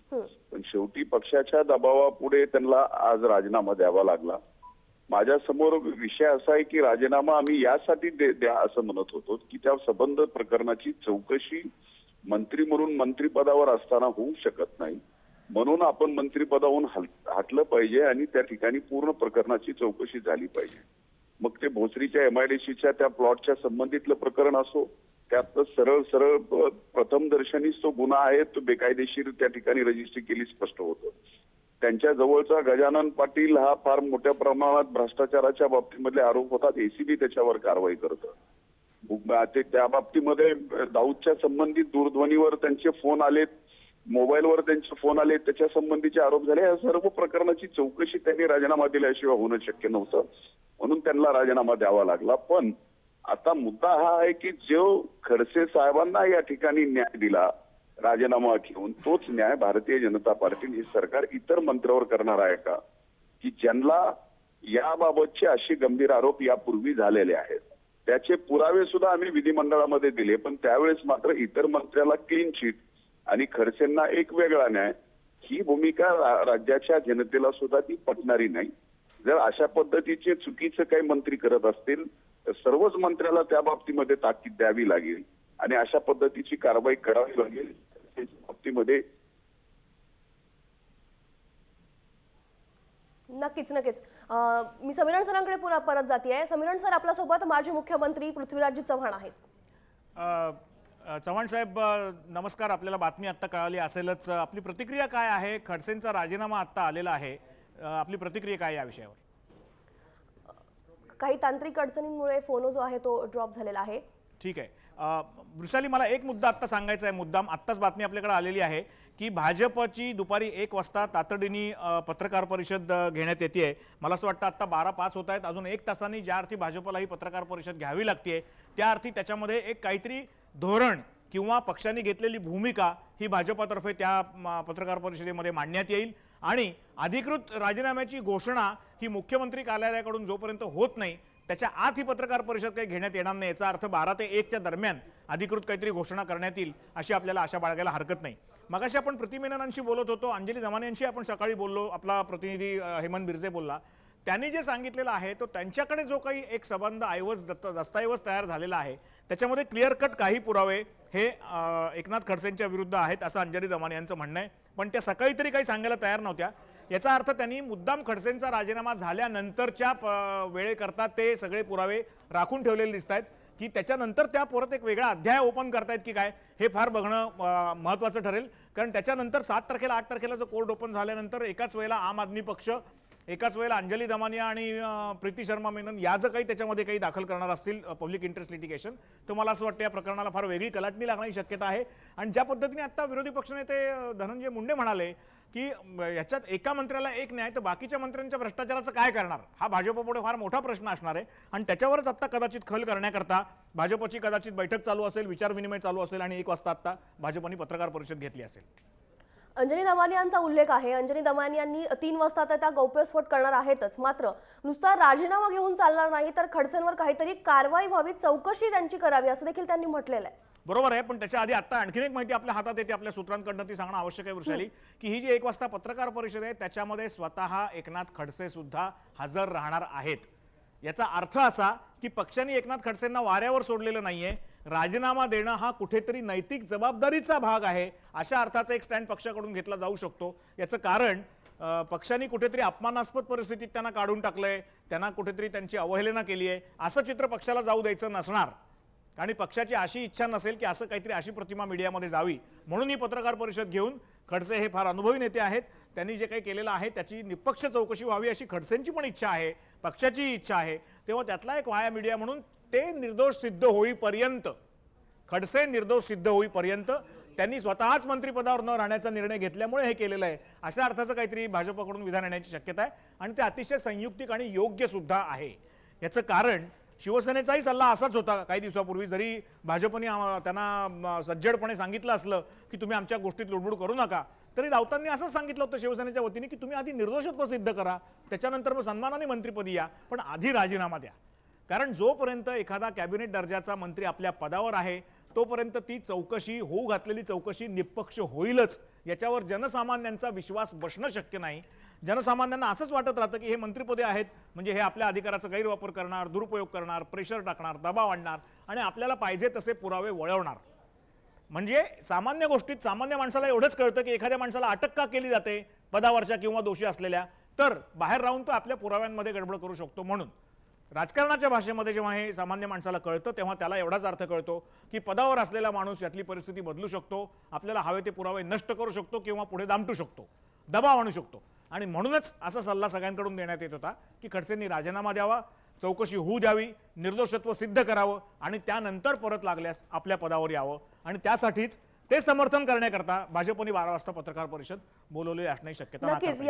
पण शेवटी पक्षाच्या दबावापुढे त्यांना आज राजीनामा द्यावा लागला. माझ्या समोर विषय असा आहे की राजीनामा आम्ही यासाठी द्या असं म्हणत होतो की त्या संबंध प्रकरणाची चौकशी मंत्री म्हणून मंत्रिपदावर असताना होऊ शकत नाही, म्हणून आपण मंत्रिपदावरून हटलं पाहिजे आणि त्या ठिकाणी पूर्ण प्रकरणाची चौकशी झाली पाहिजे. मग ते भोसरीच्या MIDCच्या त्या प्लॉटच्या संबंधितलं प्रकरण असो, त्यात सरळ प्रथम दर्शनीच तो गुन्हा आहे, तो बेकायदेशीर त्या ठिकाणी रजिस्ट्री केली स्पष्ट होतं. त्यांच्या जवळचा गजानन पाटील हा फार मोठ्या प्रमाणात भ्रष्टाचाराच्या बाबतीमधले आरोप होतात, ACB त्याच्यावर कारवाई करतं. त्या बाबतीमध्ये दाऊदच्या संबंधित दूरध्वनीवर त्यांचे फोन आलेत, मोबाईलवर त्यांचे फोन आले, त्याच्या संबंधीचे आरोप झाले. या सर्व प्रकरणाची चौकशी त्यांनी राजीनामा दिल्याशिवाय होणं शक्य नव्हतं, म्हणून त्यांना राजीनामा द्यावा लागला. पण आता मुद्दा हा आहे की जो खडसे साहेबांना या ठिकाणी न्याय दिला राजीनामा घेऊन, तोच न्याय भारतीय जनता पार्टी हे सरकार इतर मंत्र्यावर करणार आहे का, की ज्यांना याबाबतचे असे गंभीर आरोप यापूर्वी झालेले आहेत. त्याचे पुरावे सुद्धा आम्ही विधिमंडळामध्ये दिले, पण त्यावेळेस मात्र इतर मंत्र्याला क्लीन चिट आणि खडसेंना एक वेगळा न्याय, ही भूमिका राज्याच्या जनतेला सुद्धा ती पटणारी नाही. जर अशा पद्धतीचे चुकीचे काही मंत्री करत असतील तर सर्वच मंत्र्याला त्या बाबतीमध्ये ताकीद द्यावी लागेल आणि अशा पद्धतीची कारवाई करावी लागेल. बाबतीमध्ये नक्कीच. मी समीरण सरांकडे पुन्हा परत जाते. समीरण सर, आपल्यासोबत माजी मुख्यमंत्री पृथ्वीराज चव्हाण आहेत. चव्हाण साहेब नमस्कार. आपल्याला बातमी आत्ता कळाली असेलच, आपली प्रतिक्रिया काय आहे? खडसेंचा राजीनामा आत्ता आलेला आहे, आपली प्रतिक्रिया काय या विषयावर? काही तांत्रिक अडचणींमुळे फोन जो आहे तो ड्रॉप झालेला आहे. ठीक आहे. वृषाली, मला एक मुद्दा आत्ता सांगायचा आहे, मुद्दाम आत्ताच बातमी आपल्याकडे आलेली आहे की भाजपची दुपारी 1 वाजता तातडीने पत्रकार परिषद घेण्यात येते. मला असं वाटतं आत्ता 12:05 होत आहेत, अजून 1 तासांनी ज्या अर्थी भाजपला ही पत्रकार परिषद घ्यावी लागते त्या अर्थी त्याच्यामध्ये एक काहीतरी धोरण किंवा पक्षाने घेतलेली भूमिका ही भाजपतर्फे त्या पत्रकार परिषदेमध्ये मांडण्यात येईल आणि अधिकृत राजीनाम्याची घोषणा ही मुख्यमंत्री कार्यालयाकडून जोपर्यंत होत नाही त्याच्या आत ही पत्रकार परिषद काही घेण्यात येणार नाही. याचा अर्थ 12 ते 1च्या दरम्यान अधिकृत काहीतरी घोषणा करण्यात येईल अशी आपल्याला आशा बाळगायला हरकत नाही. मगाशी आपण प्रतिमेननांशी बोलत होतो, अंजली दमानियांशी आपण सकाळी बोललो, आपला प्रतिनिधी हेमंत बिर्जे बोलला. त्यांनी जे सांगितलेलं आहे तो त्यांच्याकडे जो काही एक संबंध दस्तऐवज तयार झालेला आहे त्याच्यामध्ये क्लिअर कट काही पुरावे हे एकनाथ खडसेंच्या विरुद्ध आहेत असं अंजली दमानिया यांचं म्हणणं आहे. पण त्या सकाळी तरी काही सांगायला तयार नव्हत्या. याचा अर्थ त्यांनी मुद्दाम खडसेंचा राजीनामा झाल्यानंतरच्या वेळेकरता ते सगळे पुरावे राखून ठेवलेले दिसत आहेत की त्याच्यानंतर त्या परत एक वेगळा अध्याय ओपन करतायत की काय, हे फार बघणं महत्त्वाचं ठरेल. कारण त्याच्यानंतर 7 तारखेला 8 तारखेला जो कोर्ट ओपन झाल्यानंतर एकाच वेळेला आम आदमी पक्ष एकाच वेळेला अंजली दमानिया आणि प्रीती शर्मा मेनन या जर काही त्याच्यामध्ये काही दाखल करणार असतील पब्लिक इंटरेस्ट लिटिगेशन, तर मला असं वाटतं या प्रकरणाला फार वेगळी कलाटणी लागण्याची शक्यता आहे. आणि ज्या पद्धतीने आता विरोधी पक्षनेते धनंजय मुंडे म्हणाले की याच्यात एका मंत्र्याला एक न्याय तर बाकीच्या मंत्र्यांच्या भ्रष्टाचाराचं काय करणार, हा भाजपपुढे फार मोठा प्रश्न असणार आहे. आणि त्याच्यावरच आता कदाचित खल करण्याकरता भाजपची कदाचित बैठक चालू असेल, विचारविनिमय चालू असेल आणि 1 वाजता आता भाजपने पत्रकार परिषद घेतली असेल. अंजनी दमानियांचा उल्लेख आहे. अंजनी दमानियांनी 3 वाजता त्या गौप्यस्फोट करणार आहेतच, मात्र नुसता राजीनामा घेऊन चालणार नाही तर खडसेंवर काहीतरी कारवाई व्हावी, चौकशी त्यांची करावी असं देखील त्यांनी म्हटलेलं आहे. बरोबर आहे, पण त्याच्या आधी आता आणखीन एक माहिती आपल्या हातात येते, आपल्या सूत्रांकडनं ती सांगणं आवश्यक आहे वृषाली, की ही जी 1 वाजता पत्रकार परिषद आहे त्याच्यामध्ये स्वतः एकनाथ खडसे सुद्धा हजर राहणार आहेत. याचा अर्थ असा की पक्षाने एकनाथ खडसेंना वाऱ्यावर सोडलेलं नाहीये. राजीनामा देणं हा कुठेतरी नैतिक जबाबदारीचा भाग आहे, अशा अर्थाचा एक स्टँड पक्षाकडून घेतला जाऊ शकतो. याचं कारण पक्षाने कुठेतरी अपमानास्पद परिस्थितीत त्यांना काढून टाकलंय, त्यांना कुठेतरी त्यांची अवहेलना केली आहे, असं चित्र पक्षाला जाऊ द्यायचं नसणार. आणि पक्षाची अशी इच्छा नसेल की असं काहीतरी अशी प्रतिमा मीडियामध्ये जावी, म्हणून ही पत्रकार परिषद घेऊन खडसे हे फार अनुभवी नेते आहेत, त्यांनी जे काही केलेलं आहे त्याची निष्पक्ष चौकशी व्हावी अशी खडसेंची पण इच्छा आहे, पक्षाची इच्छा आहे. तेव्हा त्यातला एक व्हाया मीडिया म्हणून ते निर्दोष सिद्ध होईपर्यंत, खडसे निर्दोष सिद्ध होईपर्यंत त्यांनी स्वतःच मंत्रिपदावर न राहण्याचा निर्णय घेतल्यामुळे हे केलेलं आहे, अशा अर्थाचं काहीतरी भाजपकडून विधान येण्याची शक्यता आहे. आणि ते अतिशय संयुक्तिक आणि योग्य सुद्धा आहे. याचं कारण शिवसेनेचाही सल्ला असाच होता काही दिवसापूर्वी, जरी भाजपने त्यांना सज्जडपणे सांगितलं असलं की तुम्ही आमच्या गोष्टीत लुडबुड करू नका, तरी राऊतांनी असंच सांगितलं होतं शिवसेनेच्या वतीने की तुम्ही आधी निर्दोषत्व सिद्ध करा, त्याच्यानंतर मग सन्मानाने मंत्रिपदी या, पण आधी राजीनामा द्या. कारण जोपर्यंत एखादा कॅबिनेट दर्जाचा मंत्री आपल्या पदावर आहे तोपर्यंत ती चौकशी होऊ घातलेली चौकशी निष्पक्ष होईलच, याच्यावर जनसामान्यांचा विश्वास बसणं शक्य नाही. जनसामान्यांना असंच वाटत राहतं की हे मंत्रिपदे आहेत म्हणजे हे आपल्या अधिकाराचा गैरवापर करणार, दुरुपयोग करणार, प्रेशर टाकणार, दबाव आणणार आणि आपल्याला पाहिजे तसे पुरावे वळवणार. म्हणजे सामान्य गोष्टीत सामान्य माणसाला एवढंच कळतं की एखाद्या माणसाला अटक का केली जाते पदावरच्या किंवा दोषी असलेल्या, तर बाहेर राहून तो आपल्या पुराव्यांमध्ये गडबड करू शकतो. म्हणून राजकारणाच्या भाषेमध्ये जेव्हा हे सामान्य माणसाला कळतं तेव्हा त्याला एवढाच अर्थ कळतो की पदावर असलेला माणूस यातली परिस्थिती बदलू शकतो, आपल्याला हवे ते पुरावे नष्ट करू शकतो किंवा पुढे दामटू शकतो, दबाव आणू शकतो. आणि म्हणूनच असा सल्ला सगळ्यांकडून देण्यात येत होता की खडसेंनी राजीनामा द्यावा, चौकशी होऊ द्यावी, निर्दोषत्व सिद्ध करावं आणि त्यानंतर परत लागल्यास आपल्या पदावर यावं. आणि त्यासाठीच ते समर्थन करण्याकरता भाजपने 12 वाजता पत्रकार परिषद बोलवली असण्याची शक्यता नक्कीच.